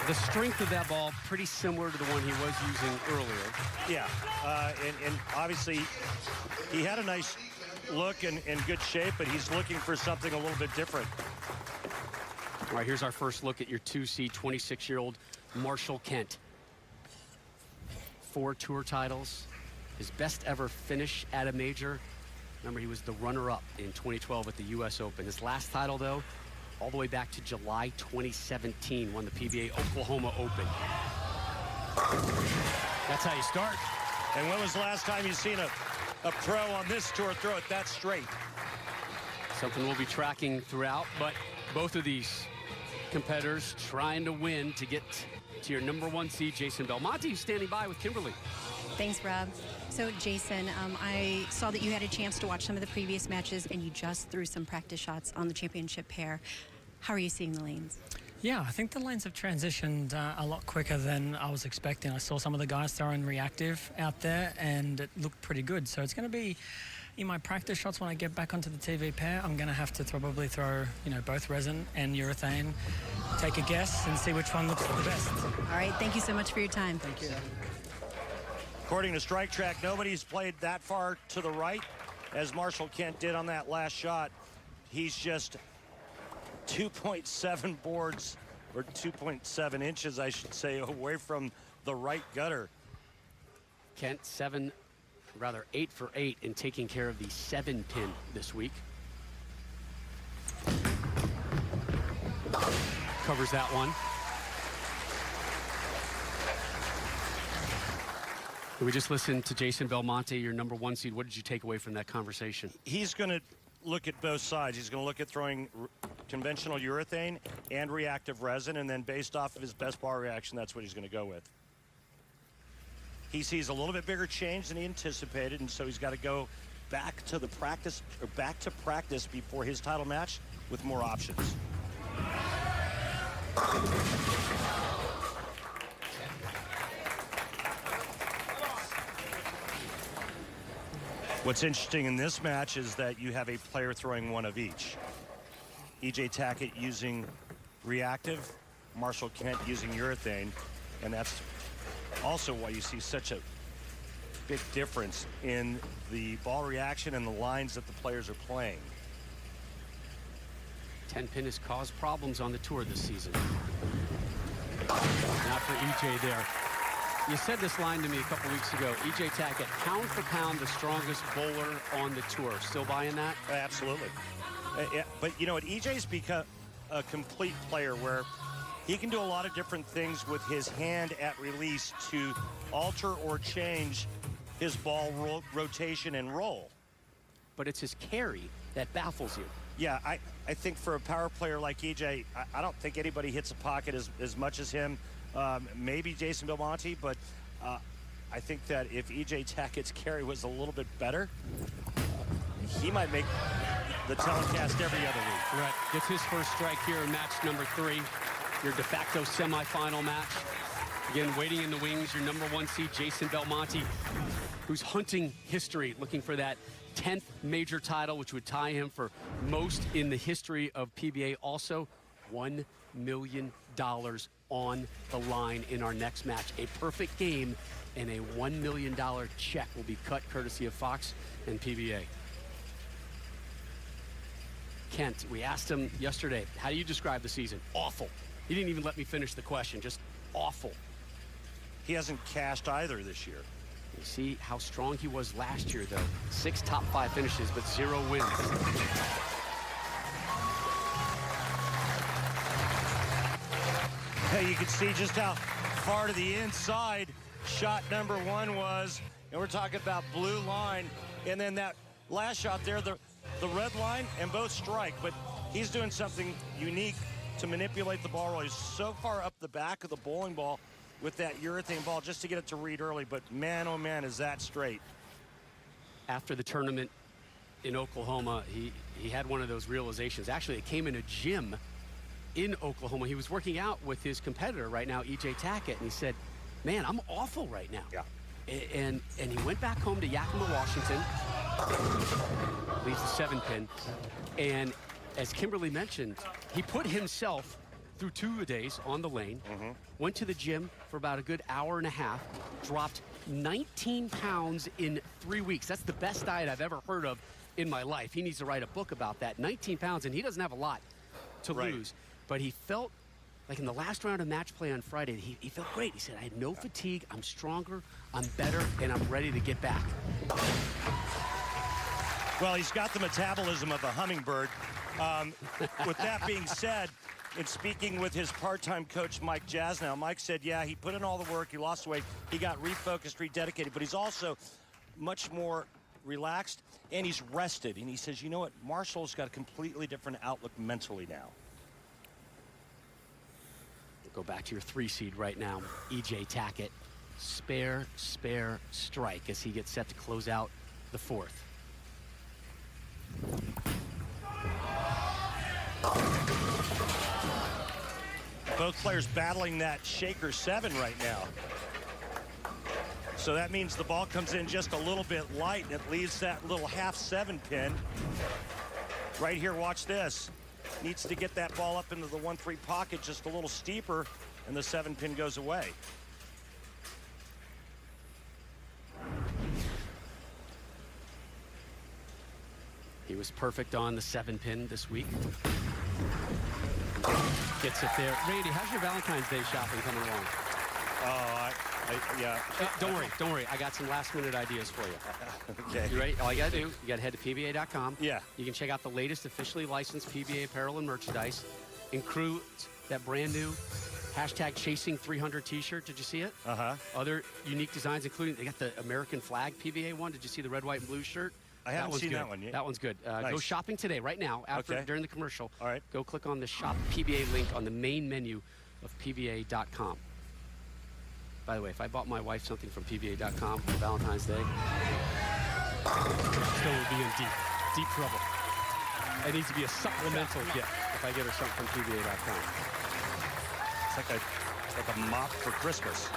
Speaker 6: The strength of that ball pretty similar to the one he was using earlier.
Speaker 2: Yeah, and obviously he had a nice look and good shape, but he's looking for something a little bit different.
Speaker 6: All right, here's our first look at your 2C 26-year-old Marshall Kent. 4 tour titles, his best ever finish at a major. Remember, he was the runner-up in 2012 at the US Open. His last title, though, all the way back to July 2017, won the PBA Oklahoma Open. That's how you start.
Speaker 2: And when was the last time you seen a pro on this tour throw it that straight?
Speaker 6: Something we'll be tracking throughout, but both of these competitors trying to win to get to your #1 seed, Jason Belmonte, standing by with Kimberly.
Speaker 3: Thanks, Rob. So, Jason, I saw that you had a chance to watch some of the previous matches, and you just threw some practice shots on the championship pair. How are you seeing the lanes?
Speaker 4: Yeah, I think the lanes have transitioned a lot quicker than I was expecting. I saw some of the guys throwing reactive out there, and it looked pretty good. So it's going to be, in my practice shots when I get back onto the TV pair, I'm going to have to probably throw, both resin and urethane, take a guess, and see which one looks the best.
Speaker 3: All right, thank you so much for your time.
Speaker 4: Thank you.
Speaker 2: According to Strike Track, nobody's played that far to the right as Marshall Kent did on that last shot. He's just 2.7 boards, or 2.7 inches, I should say, away from the right gutter.
Speaker 6: Kent 8 for 8 in taking care of the 7-pin this week. Covers that one. We just listened to Jason Belmonte, your #1 seed. What did you take away from that conversation?
Speaker 2: He's going to look at both sides. He's going to look at throwing conventional urethane and reactive resin, and then based off of his best bar reaction, that's what he's going to go with. He sees a little bit bigger change than he anticipated, and so he's got to go back to practice before his title match with more options. What's interesting in this match is that you have a player throwing one of each. E.J. Tackett using reactive, Marshall Kent using urethane, and that's also why you see such a big difference in the ball reaction and the lines that the players are playing.
Speaker 6: 10-pin has caused problems on the tour this season. Not for EJ there. You said this line to me a couple weeks ago. E.J. Tackett, pound for pound, the strongest bowler on the tour. Still buying that?
Speaker 2: Absolutely. Yeah, but you know what? E.J.'s become a complete player where he can do a lot of different things with his hand at release to alter or change his ball rotation and roll.
Speaker 6: But it's his carry that baffles you.
Speaker 2: Yeah, I think for a power player like E.J., I don't think anybody hits a pocket as much as him. Maybe Jason Belmonte, but I think that if E.J. Tackett's carry was a little bit better, he might make the telecast every other week.
Speaker 6: Right. Gets his first strike here in match #3, your de facto semifinal match. Again, waiting in the wings, your #1 seed, Jason Belmonte, who's hunting history, looking for that 10th major title, which would tie him for most in the history of PBA. Also, 1 million on the line in our next match. A perfect game and a $1 million check will be cut courtesy of Fox and PBA. Kent, we asked him yesterday, how do you describe the season? Awful. He didn't even let me finish the question, just awful.
Speaker 2: He hasn't cashed either this year.
Speaker 6: You see how strong he was last year, though. 6 top 5 finishes, but 0 wins.
Speaker 2: Hey, you can see just how far to the inside shot number 1 was. And we're talking about blue line. And then that last shot there, the red line, and both strike. But he's doing something unique to manipulate the ball roll. He's so far up the back of the bowling ball with that urethane ball just to get it to read early. But man, oh man, is that straight.
Speaker 6: After the tournament in Oklahoma, he had one of those realizations. Actually, it came in a gym in Oklahoma. He was working out with his competitor right now, E.J. Tackett, and he said, man, I'm awful right now.
Speaker 2: Yeah.
Speaker 6: And he went back home to Yakima, Washington, leaves the 7-pin, and as Kimberly mentioned, he put himself through 2 days on the lane, went to the gym for about a good hour and a half, dropped 19 pounds in 3 weeks. That's the best diet I've ever heard of in my life. He needs to write a book about that. 19 pounds, and he doesn't have a lot to lose. But he felt like in the last round of match play on Friday, he felt great. He said, I had no fatigue, I'm stronger, I'm better, and I'm ready to get back.
Speaker 2: Well, he's got the metabolism of a hummingbird. With that being said, in speaking with his part-time coach, Mike Jasnow, Mike said, yeah, he put in all the work, he lost weight, he got refocused, rededicated, but he's also much more relaxed, and he's rested. And he says, you know what, Marshall's got a completely different outlook mentally now.
Speaker 6: Go back to your 3 seed right now, E.J. Tackett. Spare, spare, strike as he gets set to close out the 4th.
Speaker 2: Both players battling that shaker 7 right now. So that means the ball comes in just a little bit light, and it leaves that little half 7-pin. Right here, watch this. Needs to get that ball up into the 1-3 pocket just a little steeper, and the 7-pin goes away.
Speaker 6: He was perfect on the 7-pin this week. Gets it there. Randy, how's your Valentine's Day shopping coming along?
Speaker 2: Yeah.
Speaker 6: Don't worry. I got some last-minute ideas for you.
Speaker 2: Okay.
Speaker 6: You ready? All you got to do, you got to head to PBA.com.
Speaker 2: Yeah.
Speaker 6: You can check out the latest officially licensed PBA apparel and merchandise. Include that brand new #Chasing300 t-shirt. Did you see it? Other unique designs, including they got the American flag PBA one. Did you see the red, white, and blue shirt?
Speaker 2: I haven't seen that one yet.
Speaker 6: That one's good.
Speaker 2: Nice.
Speaker 6: Go shopping today, right now, during the commercial.
Speaker 2: All right.
Speaker 6: Go click on the Shop PBA link on the main menu of PBA.com. By the way, if I bought my wife something from PBA.com for Valentine's Day, still would be in deep trouble. It needs to be a supplemental gift if I get her something from PBA.com.
Speaker 2: It's like a mop for Christmas.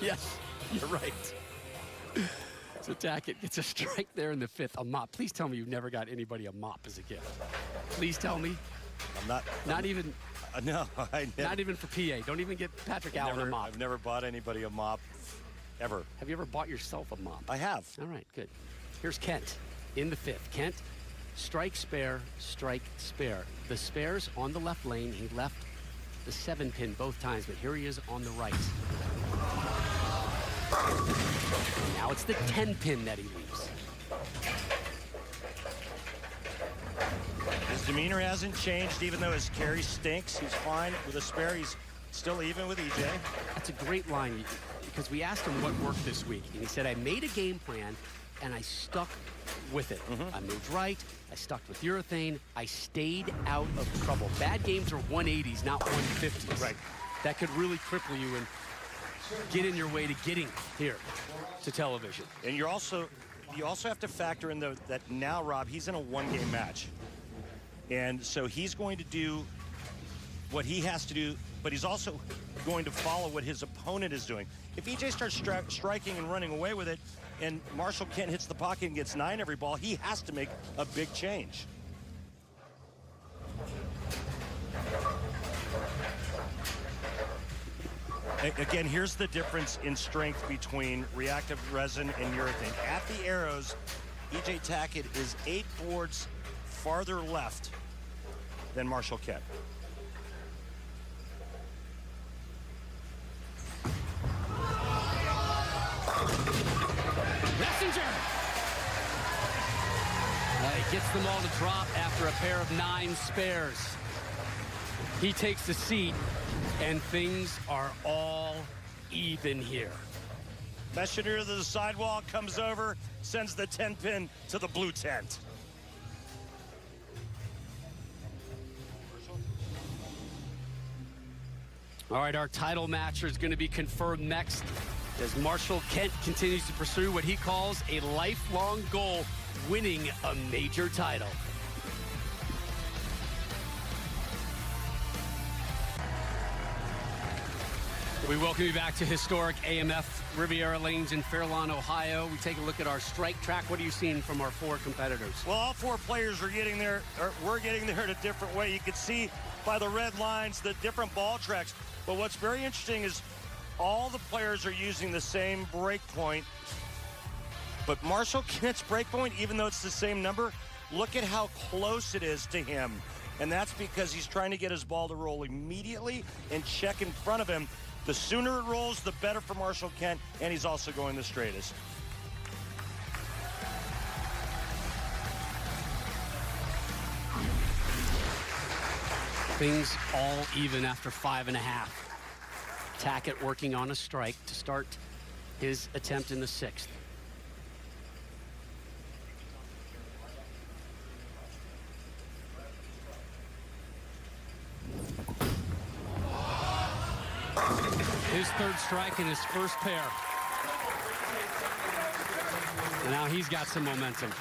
Speaker 6: Yes, you're right. So Tackett gets a strike there in the 5th. A mop. Please tell me you've never got anybody a mop as a gift. Please tell me. Not even.
Speaker 2: No, I never.
Speaker 6: Not even for PA. Don't even get Patrick Allen a mop.
Speaker 2: I've never bought anybody a mop, ever.
Speaker 6: Have you ever bought yourself a mop?
Speaker 2: I have.
Speaker 6: All right, good. Here's Kent in the 5th. Kent, strike, spare, strike, spare. The spares on the left lane. He left the 7-pin both times, but here he is on the right. Now it's the 10-pin that he leaves.
Speaker 2: His demeanor hasn't changed, even though his carry stinks. He's fine with a spare. He's still even with EJ.
Speaker 6: That's a great line, because we asked him what worked this week, and he said, I made a game plan, and I stuck with it. I moved right. I stuck with urethane. I stayed out of trouble. Bad games are 180s, not 150s.
Speaker 2: Right.
Speaker 6: That could really cripple you and get in your way to getting here to television.
Speaker 2: And you also have to factor in that now, Rob, he's in a 1-game match. And so he's going to do what he has to do, but he's also going to follow what his opponent is doing. If EJ starts striking and running away with it, and Marshall Kent hits the pocket and gets 9 every ball, he has to make a big change. Again, here's the difference in strength between reactive resin and urethane. At the arrows, E.J. Tackett is 8 boards farther left than Marshall Kent.
Speaker 6: Messenger! He gets them all to drop after a pair of 9 spares. He takes the seat, and things are all even here.
Speaker 2: Messenger to the sidewall, comes over, sends the 10-pin to the blue tent.
Speaker 6: All right, our title matcher is going to be confirmed next as Marshall Kent continues to pursue what he calls a lifelong goal, winning a major title. We welcome you back to historic AMF Riviera Lanes in Fairlawn, Ohio. We take a look at our strike track. What are you seeing from our 4 competitors?
Speaker 2: Well, all 4 players are getting there, or we're getting there in a different way. You can see by the red lines the different ball tracks. But what's very interesting is all the players are using the same break point. But Marshall Kent's break point, even though it's the same number, look at how close it is to him. And that's because he's trying to get his ball to roll immediately and check in front of him. The sooner it rolls, the better for Marshall Kent, and he's also going the straightest.
Speaker 6: Things all even after 5.5. Tackett working on a strike to start his attempt in the 6th. His 3rd strike and his first pair. And now he's got some momentum.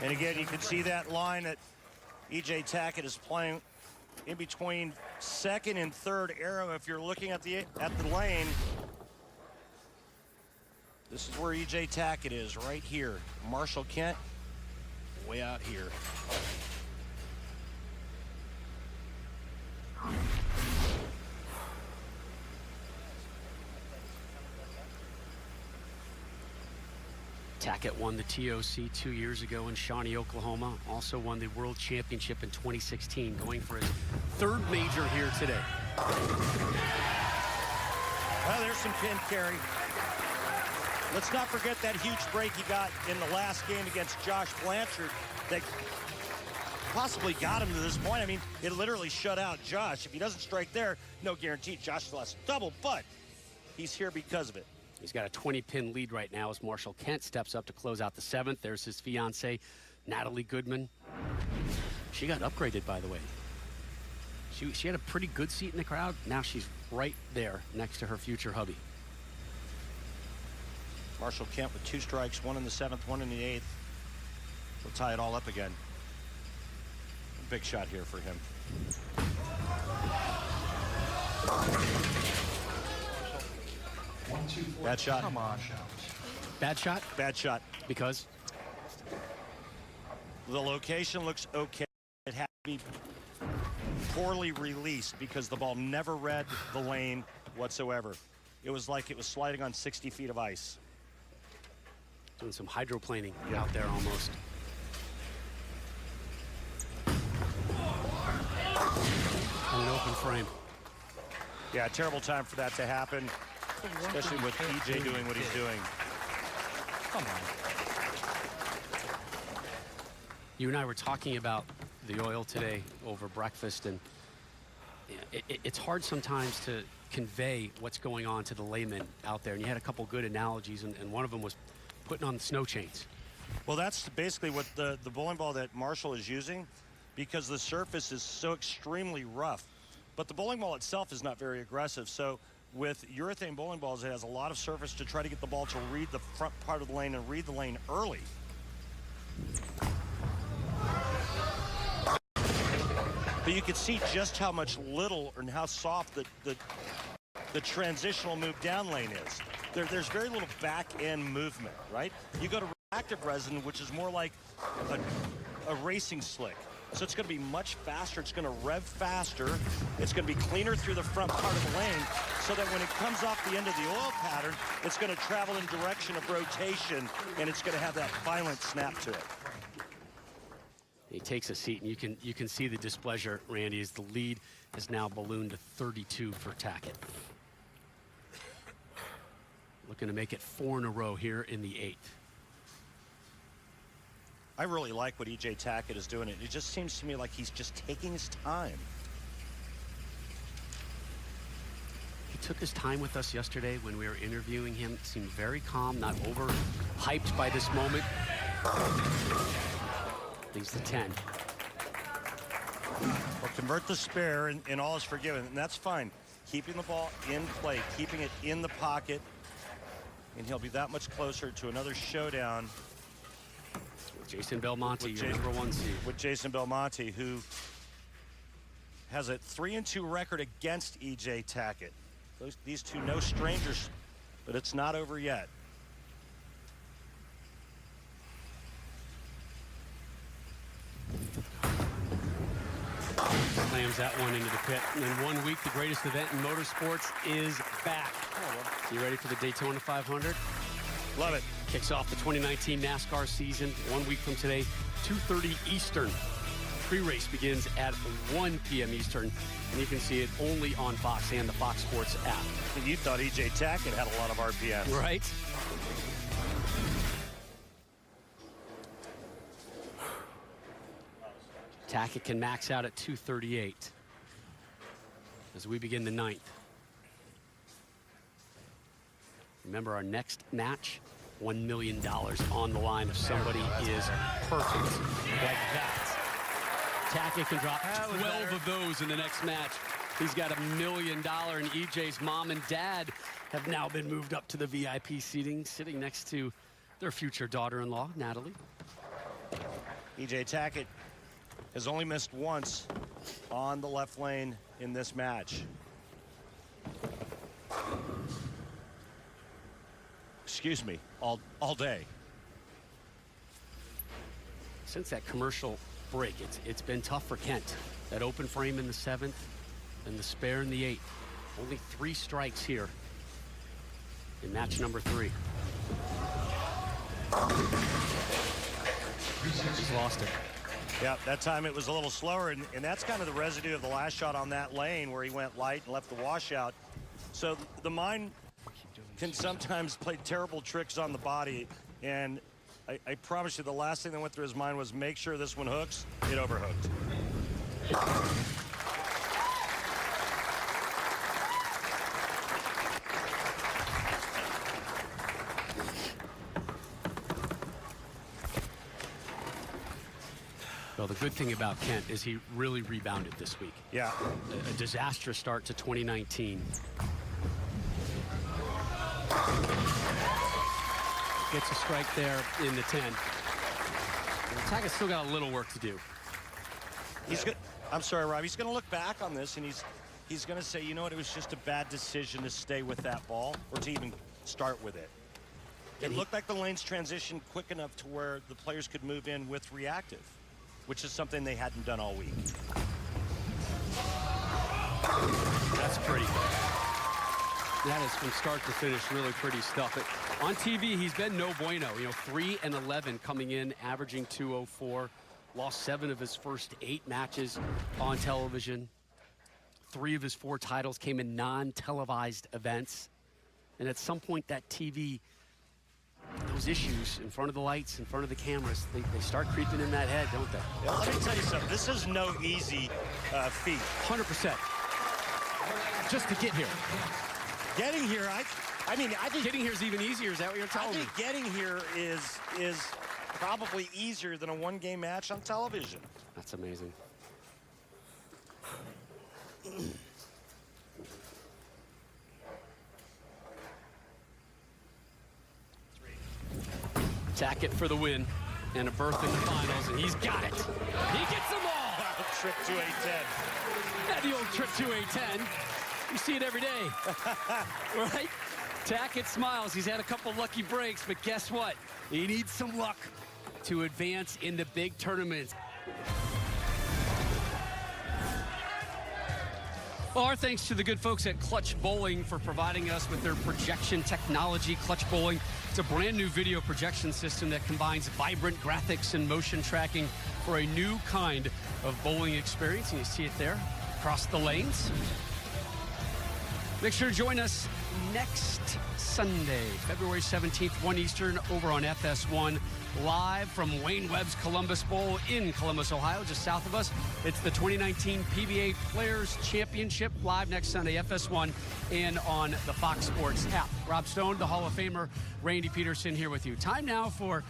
Speaker 2: And again, you can see that line that E.J. Tackett is playing in between 2nd and 3rd arrow. If you're looking at the lane, this is where E.J. Tackett is, right here. Marshall Kent, way out here.
Speaker 6: Tackett won the TOC 2 years ago in Shawnee, Oklahoma. Also won the World Championship in 2016, going for his 3rd major here today.
Speaker 2: Well, there's some pin carry. Let's not forget that huge break he got in the last game against Josh Blanchard that possibly got him to this point. I mean, it literally shut out Josh. If he doesn't strike there, no guarantee Josh lost double, but he's here because of it.
Speaker 6: He's got a 20-pin lead right now as Marshall Kent steps up to close out the 7th. There's his fiancée, Natalie Goodman. She got upgraded, by the way. She had a pretty good seat in the crowd. Now she's right there next to her future hubby.
Speaker 2: Marshall Kent with 2 strikes, 1 in the 7th, 1 in the 8th. We'll tie it all up again. A big shot here for him. Bad shot.
Speaker 5: Come on.
Speaker 6: Bad shot?
Speaker 2: Bad shot.
Speaker 6: Because?
Speaker 2: The location looks okay. It had to be poorly released because the ball never read the lane whatsoever. It was like it was sliding on 60 feet of ice.
Speaker 6: Doing some hydroplaning out there almost. On an open frame.
Speaker 2: Yeah, terrible time for that to happen, especially with EJ doing what he's doing.
Speaker 5: Come on.
Speaker 6: You and I were talking about the oil today over breakfast, and it's hard sometimes to convey what's going on to the layman out there. And you had a couple good analogies, and one of them was putting on the snow chains.
Speaker 2: Well, that's basically what the bowling ball that Marshall is using, because the surface is so extremely rough. But the bowling ball itself is not very aggressive. So with urethane bowling balls, it has a lot of surface to try to get the ball to read the front part of the lane and read the lane early. But you can see just how much little and how soft the transitional move down lane is. There's very little back end movement, right? You go to reactive resin, which is more like a racing slick. So it's going to be much faster. It's going to rev faster. It's going to be cleaner through the front part of the lane so that when it comes off the end of the oil pattern, it's going to travel in direction of rotation, and it's going to have that violent snap to it.
Speaker 6: He takes a seat, and you can see the displeasure, Randy, as the lead has now ballooned to 32 for Tackett. Looking to make it 4 in a row here in the 8th.
Speaker 2: I really like what E.J. Tackett is doing. It just seems to me like he's just taking his time.
Speaker 6: He took his time with us yesterday when we were interviewing him. Seemed very calm, not over-hyped by this moment. Leads to 10.
Speaker 2: Well, convert the spare, and all is forgiven, and that's fine. Keeping the ball in play, keeping it in the pocket, and he'll be that much closer to another showdown.
Speaker 6: Jason Belmonte, your number 1 seed.
Speaker 2: With Jason Belmonte, who has a 3-2 record against E.J. Tackett. These two no strangers, but it's not over yet.
Speaker 6: Slams that one into the pit. And in 1 week, the greatest event in motorsports is back. You ready for the Daytona 500?
Speaker 2: Love it.
Speaker 6: Kicks off the 2019 NASCAR season 1 week from today, 2:30 Eastern. Pre-race begins at 1 p.m. Eastern, and you can see it only on Fox and the Fox Sports app.
Speaker 2: And you thought E.J. Tackett had a lot of RPMs.
Speaker 6: Right? Tackett can max out at 238 as we begin the 9th. Remember, our next match, $1 million on the line if somebody is perfect like that. Tackett can drop 12 of those in the next match. He's got $1 million, and EJ's mom and dad have now been moved up to the VIP seating, sitting next to their future daughter-in-law, Natalie.
Speaker 2: E.J. Tackett has only missed once on the left lane in this match. Excuse me, all day.
Speaker 6: Since that commercial break, it's been tough for Kent. That open frame in the 7th and the spare in the 8th. Only 3 strikes here in match number 3. He's lost it.
Speaker 2: Yeah, that time it was a little slower, and that's kind of the residue of the last shot on that lane where he went light and left the washout. So the mind can sometimes play terrible tricks on the body, and I promise you the last thing that went through his mind was make sure this one hooks. It overhooked.
Speaker 6: Well, the good thing about Kent is he really rebounded this week.
Speaker 2: Yeah.
Speaker 6: A disastrous start to 2019. Gets a strike there in the 10. Tackett's still got a little work to do.
Speaker 2: I'm sorry, Rob. He's going to look back on this, and he's going to say, you know what, it was just a bad decision to stay with that ball or to even start with it. It looked like the lanes transitioned quick enough to where the players could move in with reactive, which is something they hadn't done all week.
Speaker 6: That's pretty. That is from start to finish really pretty stuff. On TV, he's been no bueno. 3 and 11 coming in, averaging 204. Lost 7 of his first 8 matches on television. 3 of his 4 titles came in non-televised events. And at some point, that TV, those issues in front of the lights, in front of the cameras, they start creeping in that head, don't they?
Speaker 2: Yeah, let me tell you something. This is no easy feat.
Speaker 6: 100%. Just to get here.
Speaker 2: Getting here, I mean, I think
Speaker 6: getting here is even easier. Is that what you're telling me?
Speaker 2: I think getting here is probably easier than a one-game match on television.
Speaker 6: That's amazing. Tackett for the win and a berth in the finals, and he's got it. He gets them all.
Speaker 2: Wow, trip to A10.
Speaker 6: Yeah, the old trip to A10. You see it every day, right? Tackett smiles. He's had a couple lucky breaks, but guess what? He needs some luck to advance in the big tournaments. Well, our thanks to the good folks at Clutch Bowling for providing us with their projection technology. Clutch Bowling, it's a brand new video projection system that combines vibrant graphics and motion tracking for a new kind of bowling experience. And you see it there across the lanes. Make sure to join us next Sunday, February 17th, 1 Eastern, over on FS1, live from Wayne Webb's Columbus Bowl in Columbus, Ohio, just south of us. It's the 2019 PBA Players Championship, live next Sunday, FS1, and on the Fox Sports app. Rob Stone, the Hall of Famer, Randy Peterson here with you. Time now for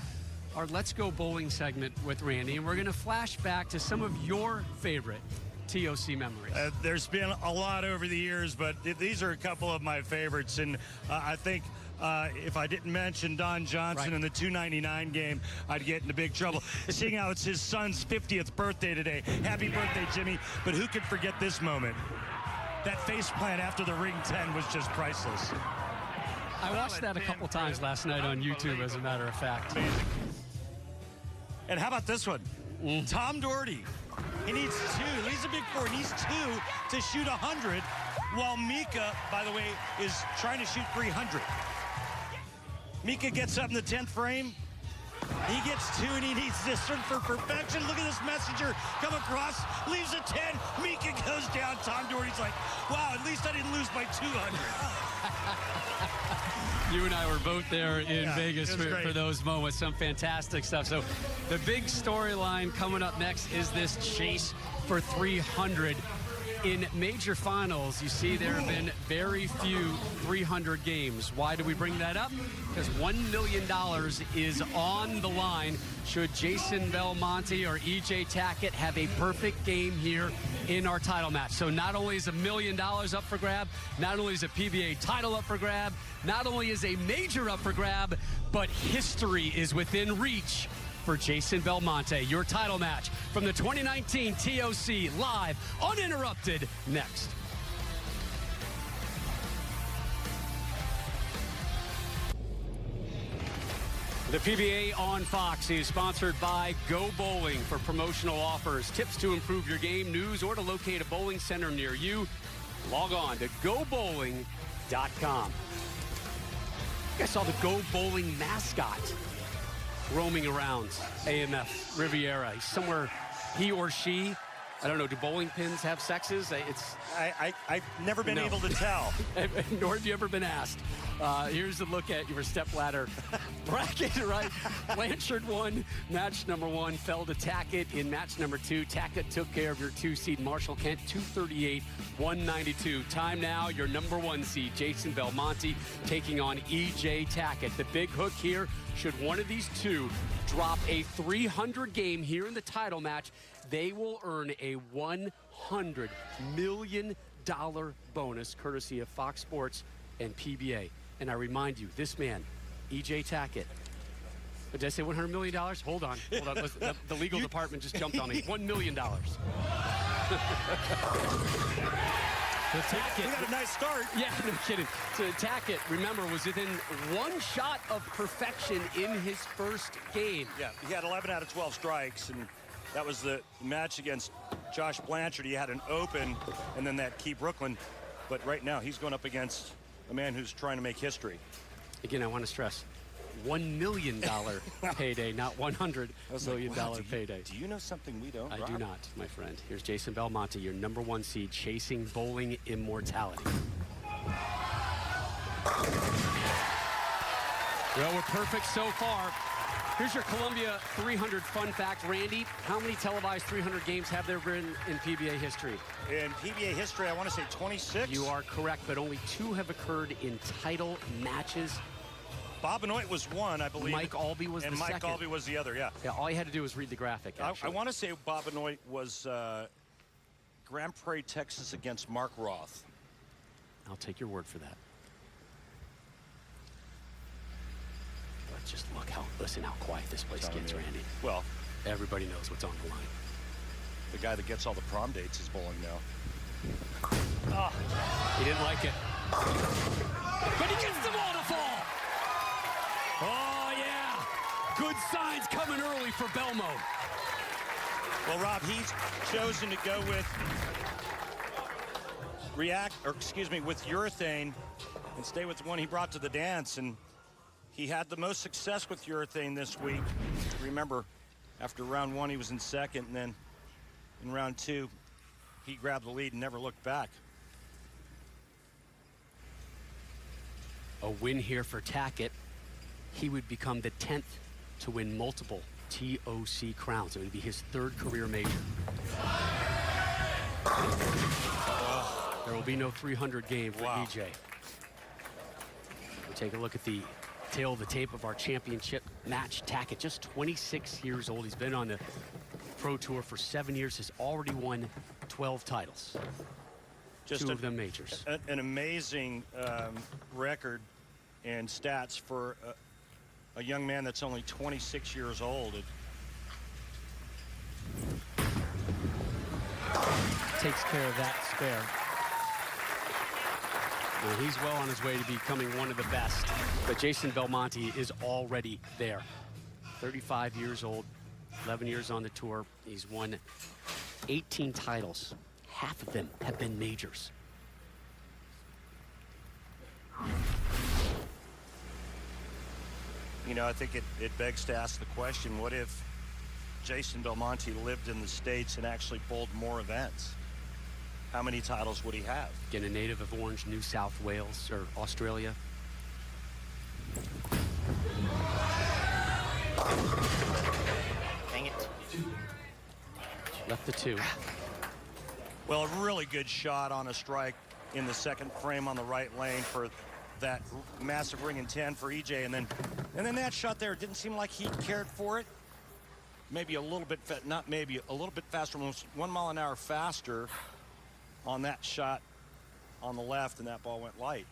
Speaker 6: our Let's Go Bowling segment with Randy, and we're going to flash back to some of your favorite TOC memories.
Speaker 2: There's been a lot over the years, but these are a couple of my favorites. And I think if I didn't mention Don Johnson in the 299 game, I'd get into big trouble. Seeing how it's his son's 50th birthday today. Happy birthday, Jimmy. But who could forget this moment? That face plant after the ring 10 was just priceless.
Speaker 6: I watched that a couple times last night on YouTube, as a matter of fact.
Speaker 2: And how about this one? Tom Doherty. He needs 2. He's a big 4. He needs 2 to shoot 100, while Mika, by the way, is trying to shoot 300. Mika gets up in the 10th frame. He gets 2, and he needs this one for perfection. Look at this messenger come across, leaves a 10. Mika goes down. Tom Doherty's like, wow, at least I didn't lose by 200.
Speaker 6: You and I were both there in Vegas for those moments. Some fantastic stuff. So the big storyline coming up next is this chase for 300. In major finals, you see there have been very few 300 games. Why do we bring that up? Because $1 million is on the line should Jason Belmonte or EJ Tackett have a perfect game here in our title match. So not only is $1 million up for grab, not only is a PBA title up for grab, not only is a major up for grab, but history is within reach for Jason Belmonte. Your title match from the 2019 TOC, live, uninterrupted, next. The PBA on Fox is sponsored by Go Bowling. For promotional offers, tips to improve your game, news, or to locate a bowling center near you, log on to gobowling.com. I saw the Go Bowling mascot roaming around AMF Riviera. He's somewhere, he or she, I don't know, do bowling pins have sexes?
Speaker 2: I've never been able to tell.
Speaker 6: Nor have you ever been asked. Here's a look at your Stepladder bracket, right? Blanchard won match number 1, fell to Tackett in match number 2. Tackett took care of your 2 seed, Marshall Kent, 238-192. Time now, your number 1 seed, Jason Belmonte, taking on EJ Tackett. The big hook here, should one of these two drop a 300 game here in the title match, they will earn a $100 million bonus, courtesy of Fox Sports and PBA. And I remind you, this man, EJ Tackett, did I say $100 million? Hold on. The legal department just jumped on me. $1 million. Tackett,
Speaker 2: we got a nice start.
Speaker 6: Yeah, no kidding. So Tackett, remember, was within 1 shot of perfection in his first game.
Speaker 2: Yeah, he had 11 out of 12 strikes, and that was the match against Josh Blanchard. He had an open, and then that Key Brooklyn. But right now, he's going up against a man who's trying to make history.
Speaker 6: Again, I want to stress, $1 million payday, not $100 million payday.
Speaker 2: Do you know something we don't,
Speaker 6: I
Speaker 2: Rob?
Speaker 6: do not, my friend. Here's Jason Belmonte, your number 1 seed, chasing bowling immortality. Well, we're perfect so far. Here's your Columbia 300 fun fact. Randy, how many televised 300 games have there been in PBA history?
Speaker 2: In PBA history, I want to say 26.
Speaker 6: You are correct, but only 2 have occurred in title matches.
Speaker 2: Bob Benoit was 1, I believe.
Speaker 6: Mike Albee was the second.
Speaker 2: And Mike Albee was the other, yeah.
Speaker 6: Yeah, all you had to do was read the graphic,
Speaker 2: I want to say Bob Benoit was Grand Prairie, Texas against Mark Roth.
Speaker 6: I'll take your word for that. Just listen how quiet this place gets, Randy.
Speaker 2: Well,
Speaker 6: everybody knows what's on the line.
Speaker 2: The guy that gets all the prom dates is bowling now.
Speaker 6: Oh, he didn't like it. But he gets the ball to fall. Oh, yeah. Good signs coming early for Belmo.
Speaker 2: Well, Rob, he's chosen to go with with urethane and stay with the one he brought to the dance. And he had the most success with urethane this week. Remember, after round 1, he was in second, and then in round 2, he grabbed the lead and never looked back.
Speaker 6: A win here for Tackett. He would become the 10th to win multiple TOC crowns. It would be his 3rd career major. There will be no 300 game for EJ. We'll take a look at the tail of the tape of our championship match. Tackett, just 26 years old. He's been on the Pro Tour for 7 years, has already won 12 titles. Just 2 of them majors.
Speaker 2: An amazing record and stats for a young man that's only 26 years old.
Speaker 6: Takes care of that spare. Well, he's well on his way to becoming one of the best, but Jason Belmonte is already there. 35 years old, 11 years on the tour. He's won 18 titles. Half of them have been majors.
Speaker 2: You know, I think it begs to ask the question, what if Jason Belmonte lived in the States and actually bowled more events? How many titles would he have?
Speaker 6: Again, a native of Orange, New South Wales, or Australia.
Speaker 2: Dang it.
Speaker 6: Left the 2.
Speaker 2: Well, a really good shot on a strike in the second frame on the right lane for that massive ring and 10 for EJ, and then that shot there, it didn't seem like he cared for it. Maybe a little bit, not maybe, a little bit faster, almost 1 mile an hour faster on that shot on the left, and that ball went light.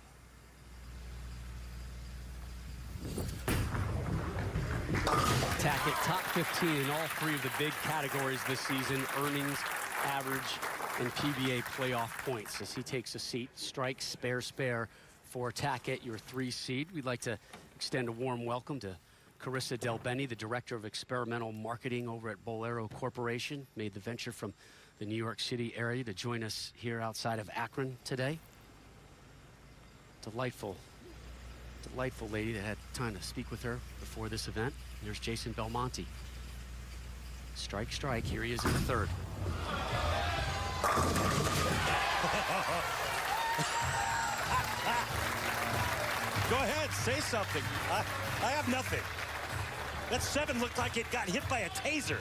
Speaker 6: Tackett, top 15 in all 3 of the big categories this season: earnings, average, and PBA playoff points. As he takes a seat, strike, spare for Tackett, your 3 seed. We'd like to extend a warm welcome to Carissa Del Bene, the Director of Experimental Marketing over at Bolero Corporation. Made the venture from the New York City area to join us here outside of Akron today. Delightful lady that had time to speak with her before this event. There's Jason Belmonte. Strike, here he is in the 3rd.
Speaker 2: Go ahead, say something. I have nothing. That 7 looked like it got hit by a taser.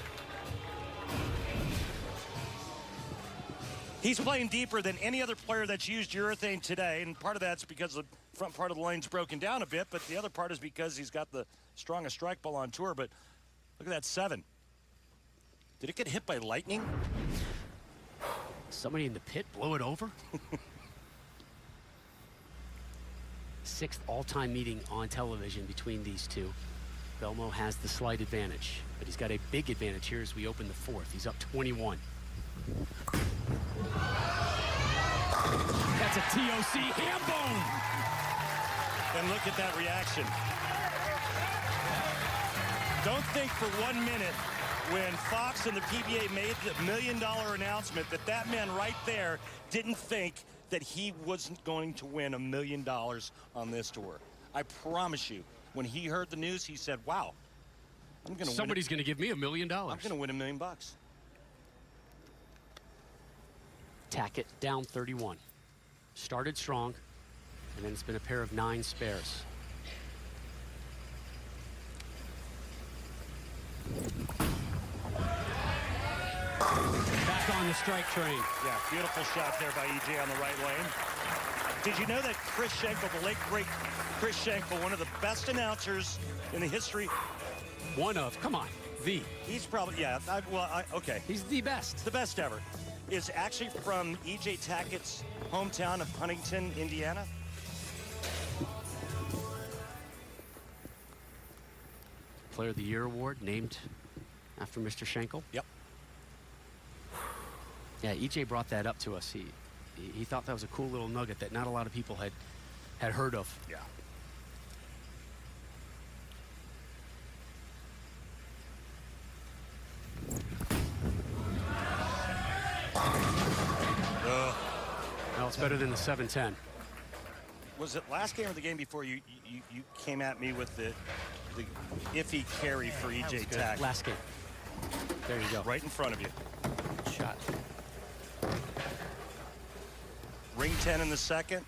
Speaker 2: He's playing deeper than any other player that's used urethane today, and part of that's because the front part of the lane's broken down a bit, but the other part is because he's got the strongest strike ball on tour. But look at that 7. Did it get hit by lightning?
Speaker 6: Somebody in the pit blow it over? 6th all-time meeting on television between these 2. Belmo has the slight advantage, but he's got a big advantage here as we open the 4th. He's up 21. That's a TOC ham bone.
Speaker 2: And look at that reaction. Don't think for 1 minute when Fox and the PBA made the $1 million announcement that man right there didn't think that he wasn't going to win $1 million on this tour. I promise you, when he heard the news, he said, wow,
Speaker 6: somebody's going to give me $1 million.
Speaker 2: I'm going to win $1 million.
Speaker 6: Tackett down 31. Started strong, and then it's been a pair of 9 spares. Back on the strike train.
Speaker 2: Yeah, beautiful shot there by EJ on the right lane. Did you know that Chris Schenkel, the late great Chris Schenkel, one of the best announcers in the history?
Speaker 6: Come on, the.
Speaker 2: He's probably, yeah, okay.
Speaker 6: He's the best.
Speaker 2: The best ever. Is actually from EJ Tackett's hometown of Huntington, Indiana.
Speaker 6: Player of the Year award named after Mr. Schenkel.
Speaker 2: Yep.
Speaker 6: Yeah, EJ brought that up to us. He thought that was a cool little nugget that not a lot of people had heard of.
Speaker 2: Yeah.
Speaker 6: Well, it's better than the 7-10.
Speaker 2: Was it last game or the game before you came at me with the iffy carry for EJ Tack?
Speaker 6: Last game. There you go.
Speaker 2: Right in front of you.
Speaker 6: Good shot.
Speaker 2: Ring 10 in the second.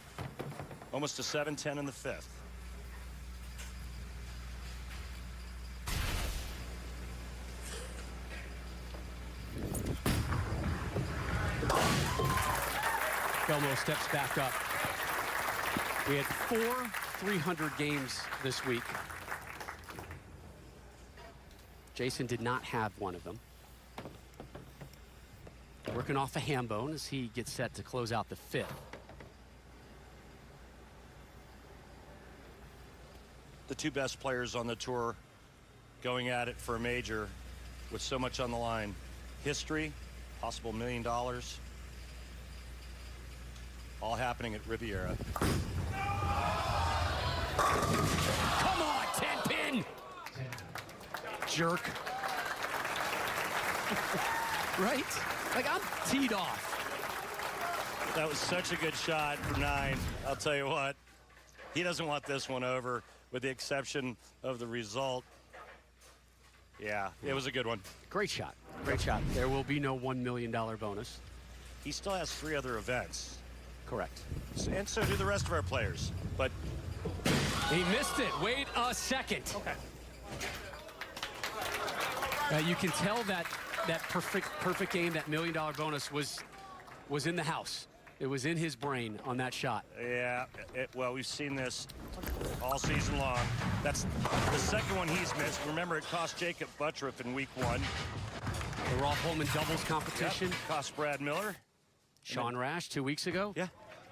Speaker 2: Almost a 7-10 in the fifth.
Speaker 6: Belmo steps back up. We had 4 300 games this week. Jason did not have one of them. Working off a ham bone as he gets set to close out the fifth.
Speaker 2: The two best players on the tour going at it for a major with so much on the line. History, possible $1 million. All happening at Riviera.
Speaker 6: Come on, 10-pin! Jerk. Right? Like, I'm teed off.
Speaker 2: That was such a good shot for 9. I'll tell you what. He doesn't want this one over, with the exception of the result. Yeah, it was a good one.
Speaker 6: Great shot. Great shot. There will be no $1 million bonus.
Speaker 2: He still has 3 other events.
Speaker 6: Correct.
Speaker 2: And so do the rest of our players. But
Speaker 6: he missed it. Wait a second.
Speaker 2: Okay.
Speaker 6: You can tell that perfect game, that $1 million bonus was in the house. It was in his brain on that shot.
Speaker 2: Yeah, well, we've seen this all season long. That's the second one he's missed. Remember, it cost Jacob Buttriff in week 1.
Speaker 6: The Raw Pullman doubles competition.
Speaker 2: Yep. Cost Brad Miller.
Speaker 6: Sean Rash 2 weeks ago.
Speaker 2: Yeah.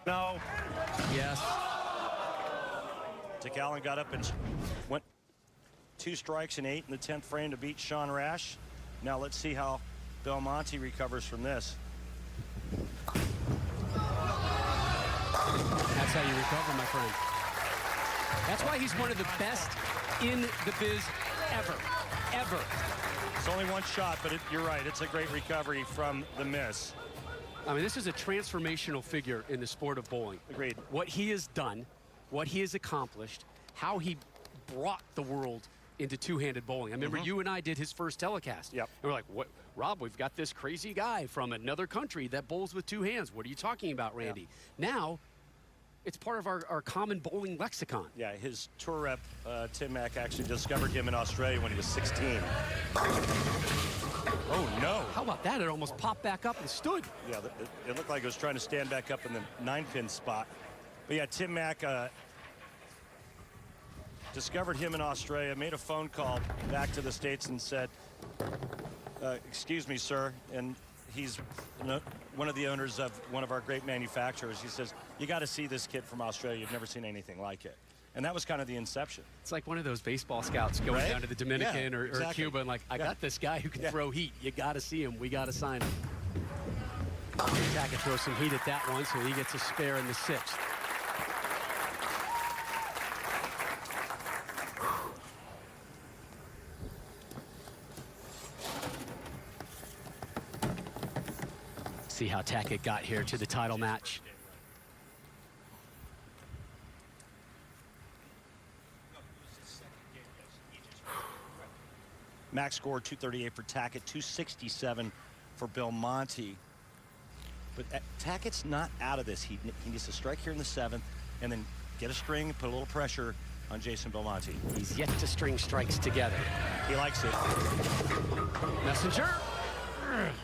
Speaker 2: No.
Speaker 6: Yes.
Speaker 2: Dick Allen got up and went 2 strikes and 8 in the 10th frame to beat Sean Rash. Now let's see how Belmonte recovers from this.
Speaker 6: That's how you recover, my friend. That's why he's one of the best in the biz ever. Ever.
Speaker 2: It's only one shot, but you're right. It's a great recovery from the miss.
Speaker 6: I mean, this is a transformational figure in the sport of bowling.
Speaker 2: Agreed.
Speaker 6: What he has done, what he has accomplished, how he brought the world into two-handed bowling. I remember you and I did his first telecast.
Speaker 2: Yep.
Speaker 6: And we're like, "What, Rob, we've got this crazy guy from another country that bowls with 2 hands. What are you talking about, Randy?" Yeah. Now, it's part of our common bowling lexicon.
Speaker 2: Yeah, his tour rep, Tim Mack, actually discovered him in Australia when he was 16. Oh, no.
Speaker 6: How about that? It almost popped back up and stood.
Speaker 2: Yeah, it looked like it was trying to stand back up in the 9-pin spot. But yeah, Tim Mack discovered him in Australia, made a phone call back to the States and said, excuse me, sir. And he's one of the owners of one of our great manufacturers. He says, you got to see this kid from Australia. You've never seen anything like it. And that was kind of the inception.
Speaker 6: It's like one of those baseball scouts going down to the Dominican or Cuba and like, I got this guy who can throw heat. You got to see him. We got to sign him. Tackett throws some heat at that one, so he gets a spare in the 6th. See how Tackett got here to the title match.
Speaker 2: Max scored 238 for Tackett, 267 for Belmonte. But Tackett's not out of this. He needs to strike here in the 7th and then get a string, put a little pressure on Jason Belmonte.
Speaker 6: He's yet to string strikes together.
Speaker 2: He likes it.
Speaker 6: Messenger.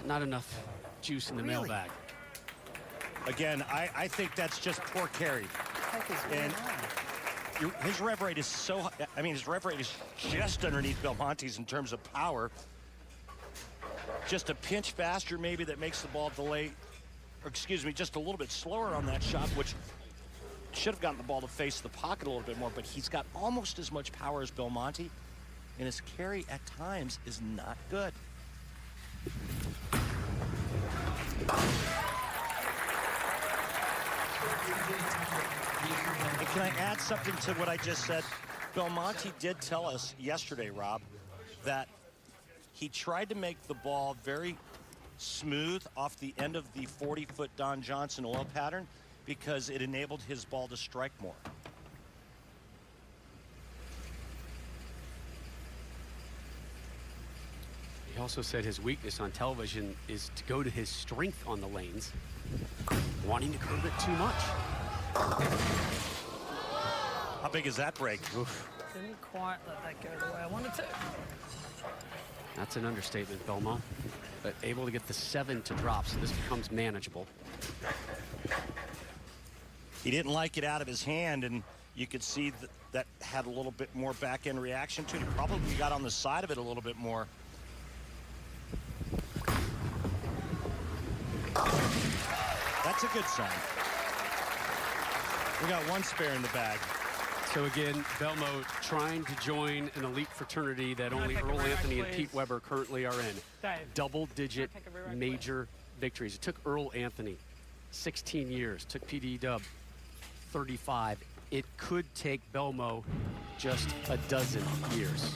Speaker 6: Not enough juice in the mailbag.
Speaker 2: Again, I think that's just poor carry. And his rev rate is so high. I mean, his rev rate is just underneath Belmonte's in terms of power. Just a pinch faster maybe that makes the ball delay, or excuse me, just a little bit slower on that shot, which should have gotten the ball to face the pocket a little bit more, but he's got almost as much power as Belmonte, and his carry at times is not good. And can I add something to what I just said? Belmonte did tell us yesterday, Rob, that he tried to make the ball very smooth off the end of the 40-foot Don Johnson oil pattern, because it enabled his ball to strike more.
Speaker 6: He also said his weakness on television is to go to his strength on the lanes, wanting to curve it too much.
Speaker 2: How big is that break? Oof.
Speaker 4: Didn't quite let that go the way I wanted to.
Speaker 6: That's an understatement, Belmont. But able to get the 7 to drop, so this becomes manageable.
Speaker 2: He didn't like it out of his hand, and you could see that had a little bit more back-end reaction to it. He probably got on the side of it a little bit more. That's a good sign. We got one spare in the bag.
Speaker 6: So again, Belmo trying to join an elite fraternity that only Earl Anthony and Pete Weber currently are in. Double-digit major victories. It took Earl Anthony 16 years, took PD Dub 35. It could take Belmo just a dozen years.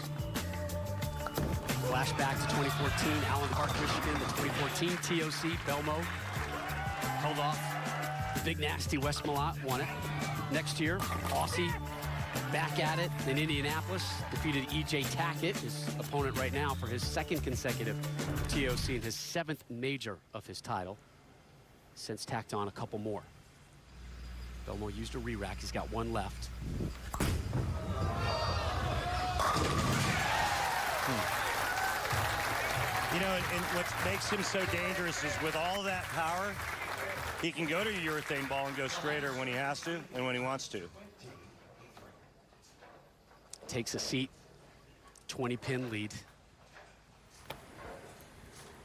Speaker 6: Flashback to 2014, Allen Park, Michigan, the 2014 TOC, Belmo held off the big nasty West Malott, won it. Next year, Aussie back at it in Indianapolis, defeated E.J. Tackett, his opponent right now, for his 2nd consecutive TOC and his 7th major of his title. Since tacked on a couple more. Belmo used a re-rack. He's got one left.
Speaker 2: You know, and what makes him so dangerous is with all that power, he can go to a urethane ball and go straighter when he has to and when he wants to.
Speaker 6: Takes a seat, 20-pin lead.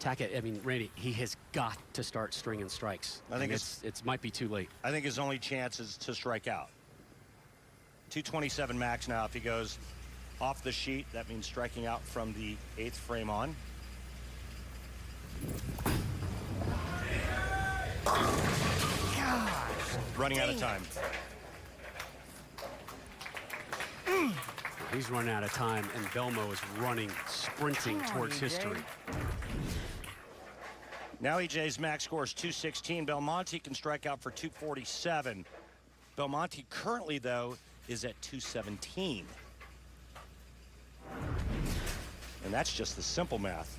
Speaker 6: Tackett, I mean, Randy, he has got to start stringing strikes.
Speaker 2: I think
Speaker 6: it might be too late.
Speaker 2: I think his only chance is to strike out. 227 max now. If he goes off the sheet, that means striking out from the 8th frame on. Running out of time.
Speaker 6: He's running out of time, and Belmo is running, sprinting towards history.
Speaker 2: Now EJ's max score is 216. Belmonte can strike out for 247. Belmonte currently, though, is at 217. And that's just the simple math.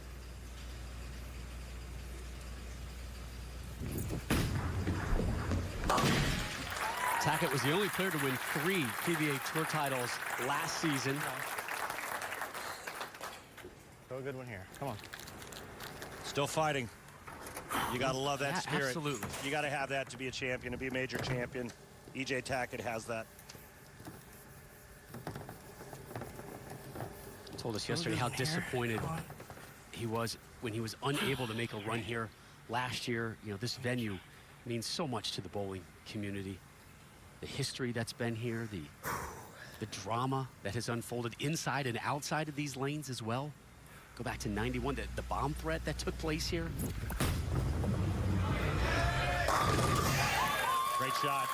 Speaker 6: Tackett was the only player to win 3 PBA Tour titles last season.
Speaker 5: Throw a good one here. Come on.
Speaker 2: Still fighting. You got to love that spirit.
Speaker 6: Absolutely.
Speaker 2: You got to have that to be a champion, to be a major champion. EJ Tackett has that.
Speaker 6: Told us yesterday how disappointed he was when he was unable to make a run here last year. You know, this venue means so much to the bowling community. The history that's been here, the drama that has unfolded inside and outside of these lanes as well. Go back to 91, the bomb threat that took place here.
Speaker 2: Great shot.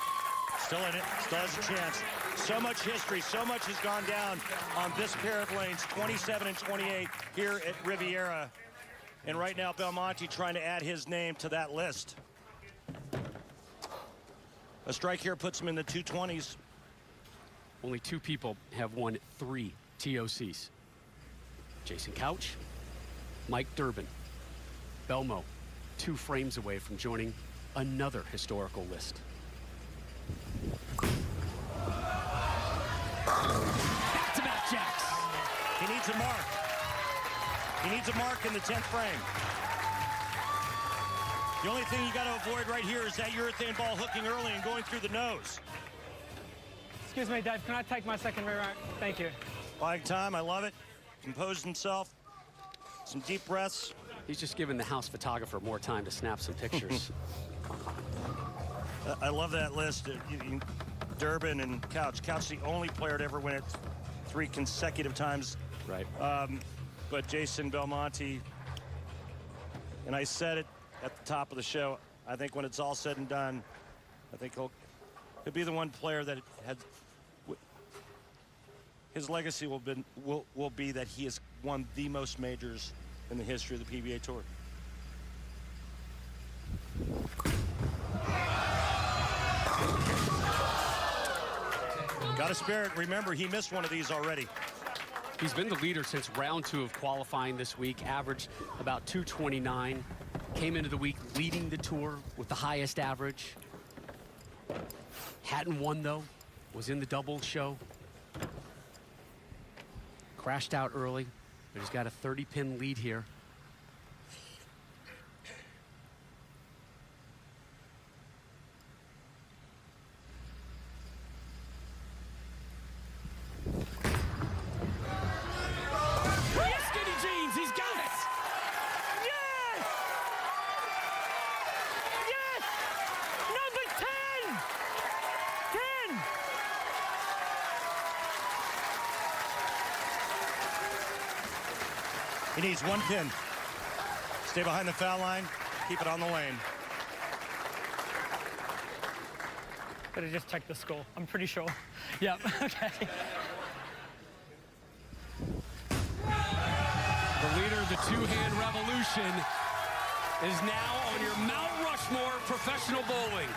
Speaker 2: Still in it. Still has a chance. So much history. So much has gone down on this pair of lanes, 27 and 28 here at Riviera. And right now, Belmonte trying to add his name to that list. A strike here puts him in the 220s.
Speaker 6: Only 2 people have won 3 TOCs. Jason Couch, Mike Durbin. Belmo, 2 frames away from joining another historical list. Back-to-back jacks.
Speaker 2: He needs a mark. He needs a mark in the 10th frame. The only thing you got to avoid right here is that urethane ball hooking early and going through the nose.
Speaker 4: Excuse me, Dave, can I take my second re-rack? Thank you.
Speaker 2: Buying time, I love it. Composed himself. Some deep breaths.
Speaker 6: He's just giving the house photographer more time to snap some pictures.
Speaker 2: I love that list. Durbin and Couch. Couch the only player to ever win it 3 consecutive times.
Speaker 6: Right.
Speaker 2: But Jason Belmonte, and I said it at the top of the show, I think when it's all said and done, I think he'll be the one player that had his legacy will be that he has won the most majors in the history of the PBA Tour. Got a spirit. Remember, he missed one of these already.
Speaker 6: He's been the leader since round 2 of qualifying this week, averaged about 229. Came into the week leading the tour with the highest average. Hadn't won, though. Was in the doubles show. Crashed out early, but he's got a 30-pin lead here.
Speaker 2: He needs 1 pin. Stay behind the foul line. Keep it on the lane.
Speaker 4: Better just check the score. I'm pretty sure. Yep. Okay.
Speaker 6: The leader of the two-hand revolution is now on your Mount Rushmore professional bowling.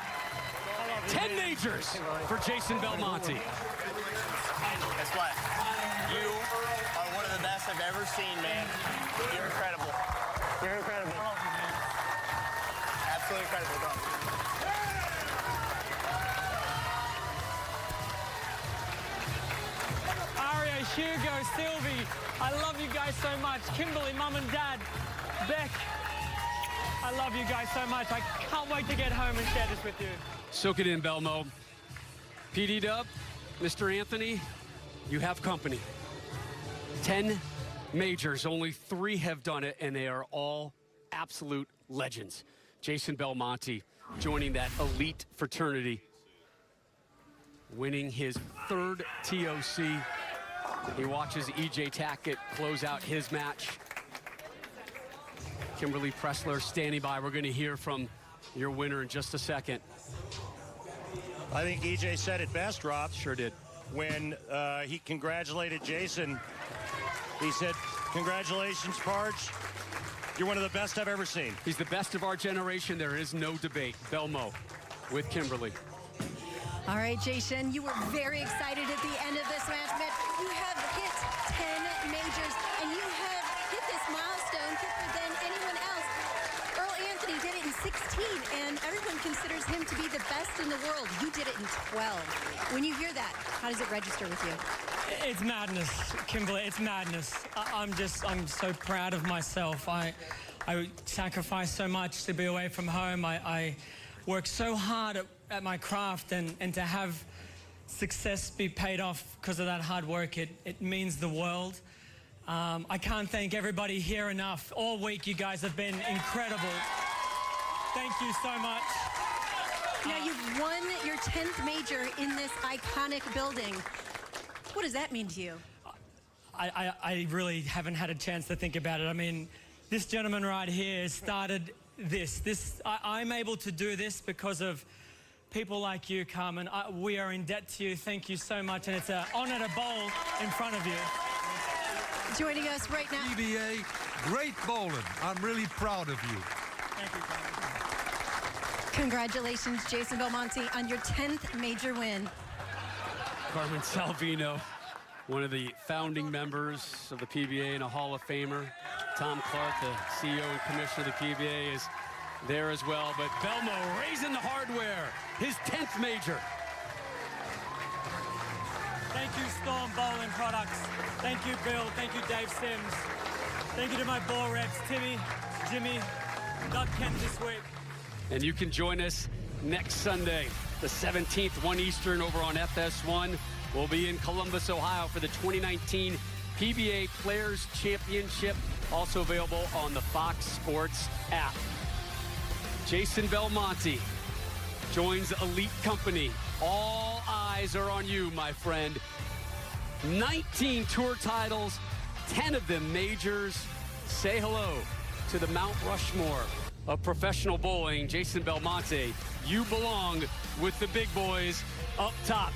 Speaker 6: 10 majors for Jason Belmonte.
Speaker 10: Guess what? You are one of the best I've ever seen, man. You're incredible. You're incredible. Absolutely incredible, bro.
Speaker 4: Aria, Hugo, Sylvie, I love you guys so much. Kimberly, Mum and Dad, Beck, I love you guys so much. I can't wait to get home and share this with you.
Speaker 6: Soak it in, Belmo. PD Dub, Mr. Anthony, you have company. 10 majors, only 3 have done it, and they are all absolute legends. Jason Belmonte joining that elite fraternity, winning his 3rd TOC. He watches EJ Tackett close out his match. Kimberly Pressler standing by. We're going to hear from your winner in just a second.
Speaker 2: I think EJ said it best, Rob.
Speaker 6: Sure did.
Speaker 2: When he congratulated Jason, he said, "Congratulations, Parge. You're one of the best I've ever seen."
Speaker 6: He's the best of our generation. There is no debate. Belmo with Kimberly.
Speaker 3: All right, Jason, you were very excited at the end of this match. You have hit 10 majors, and you have hit this milestone quicker than anyone else. Earl Anthony did it in 16, and everyone considers him to be the best in the world. You did it in 12. When you hear that, how does it register with you?
Speaker 4: It's madness, Kimberly. It's madness. I'm so proud of myself. I sacrificed so much to be away from home. I worked so hard at my craft, and to have success be paid off because of that hard work, it means the world. I can't thank everybody here enough. All week, you guys have been incredible. Thank you so much.
Speaker 3: Now, you've won your 10th major in this iconic building. What does that mean to you?
Speaker 4: I really haven't had a chance to think about it. I mean, this gentleman right here started this. I'm able to do this because of people like you, Carmen. We are in debt to you. Thank you so much, and it's an honor to bowl in front of you.
Speaker 3: Joining us right now.
Speaker 5: PBA, great bowling. I'm really proud of you.
Speaker 4: Thank you, Carmen.
Speaker 3: Congratulations, Jason Belmonte, on your 10th major win.
Speaker 6: Carmen Salvino, one of the founding members of the PBA and a Hall of Famer. Tom Clark, the CEO and commissioner of the PBA, is there as well. But Belmo raising the hardware, his 10th major.
Speaker 4: Thank you, Storm Bowling Products. Thank you, Bill. Thank you, Dave Sims. Thank you to my ball reps, Timmy, Jimmy, Doug Kent this week.
Speaker 6: And you can join us next Sunday, the 17th, 1 Eastern, over on FS1. We'll be in Columbus, Ohio for the 2019 PBA Players Championship, also available on the Fox Sports app. Jason Belmonte joins elite company. All eyes are on you, my friend. 19 tour titles, 10 of them majors. Say hello to the Mount Rushmore of professional bowling. Jason Belmonte, you belong with the big boys up top.